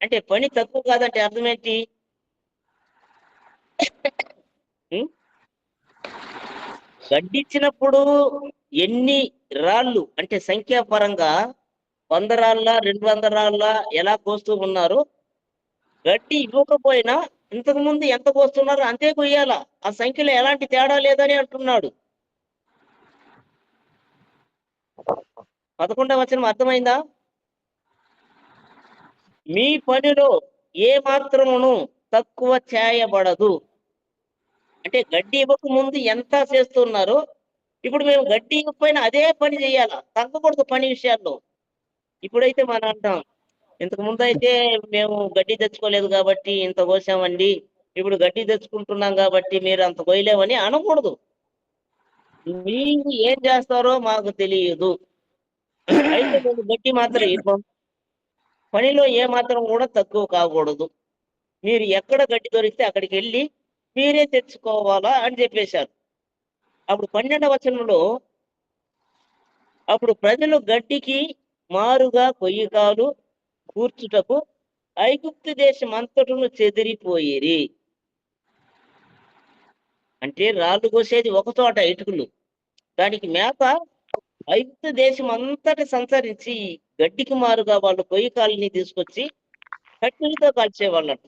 అంటే పని తక్కువ కాదంటే అర్థం ఏంటి? గడ్డిచ్చినప్పుడు ఎన్ని రాళ్ళు అంటే సంఖ్యాపరంగా 100 రాళ్ళ 200 రాళ్ళ ఎలా కోస్తూ ఉన్నారో, గడ్డి ఇవ్వకపోయినా ఇంతకు ముందు ఎంత కోస్తున్నారో అంతే కొయ్యాల. ఆ సంఖ్యలో ఎలాంటి తేడా లేదని అంటున్నాడు. 11వ వచనం అర్థమైందా? మీ పనిలో ఏ మాత్రమును తక్కువ చేయబడదు. అంటే గడ్డి ఇవ్వక ముందు ఎంత చేస్తున్నారో ఇప్పుడు మేము గడ్డి ఇవ్వకపోయినా అదే పని చేయాలా, తగ్గకూడదు పని విషయాల్లో. ఇప్పుడైతే మనం అంటాం, ఇంతకు ముందు అయితే మేము గడ్డి తెచ్చుకోలేదు కాబట్టి ఇంత కోసామండి, ఇప్పుడు గడ్డి తెచ్చుకుంటున్నాం కాబట్టి మీరు అంత కోయలేమని అనకూడదు. మీరు ఏం చేస్తారో మాకు తెలియదు, అయితే మేము గడ్డి మాత్రం ఇవ్వం, పనిలో ఏ మాత్రం కూడా తక్కువ కాకూడదు, మీరు ఎక్కడ గడ్డి దొరికితే అక్కడికి వెళ్ళి మీరే తెచ్చుకోవాలా అని చెప్పేశారు. అప్పుడు 12వ వచనంలో, అప్పుడు ప్రజలు గడ్డికి మారుగా కొయ్యకాలు కూర్చుటకు ఐగుప్తు దేశం అంతటను చెదిరిపోయిరి. అంటే రాళ్ళు కోసేది ఒక చోట ఇటుకలు, దానికి మేత ఐగుప్తు దేశం అంతటి సంచరించి గడ్డికి మారుగా వాళ్ళు కొయ్యకాలని తీసుకొచ్చి కట్టెలతో కాల్చేవాళ్ళట.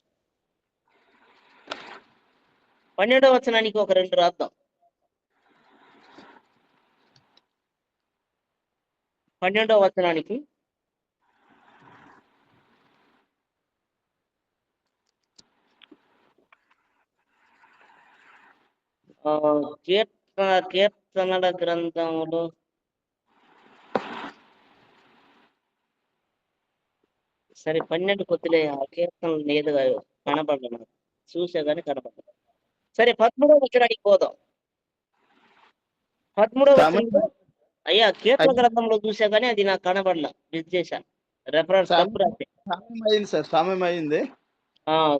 12వ వచనానికి ఒక 2 రాద్దాం. 12వ వచనానికి కీర్తనల గ్రంథంలో సరే 12 కొద్దిలే, ఆ కీర్తనలు లేదు కనపడదు, నాకు చూసా కానీ కనపడదు. సరే 13వ వచనానికి పోదాం. 13వ వచనంలో, అయ్యా కీర్తన గ్రంథంలో చూసా కానీ అది నాకు కనబడలా, మిస్ చేశాను, రెఫరెన్స్ తప్పు రాసే. సమయం అయింది సార్, సమయం అయింది.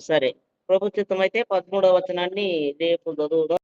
సరే, ప్రభుత్వం అయితే 13వ వచనాన్ని రేపు చదువుదాం.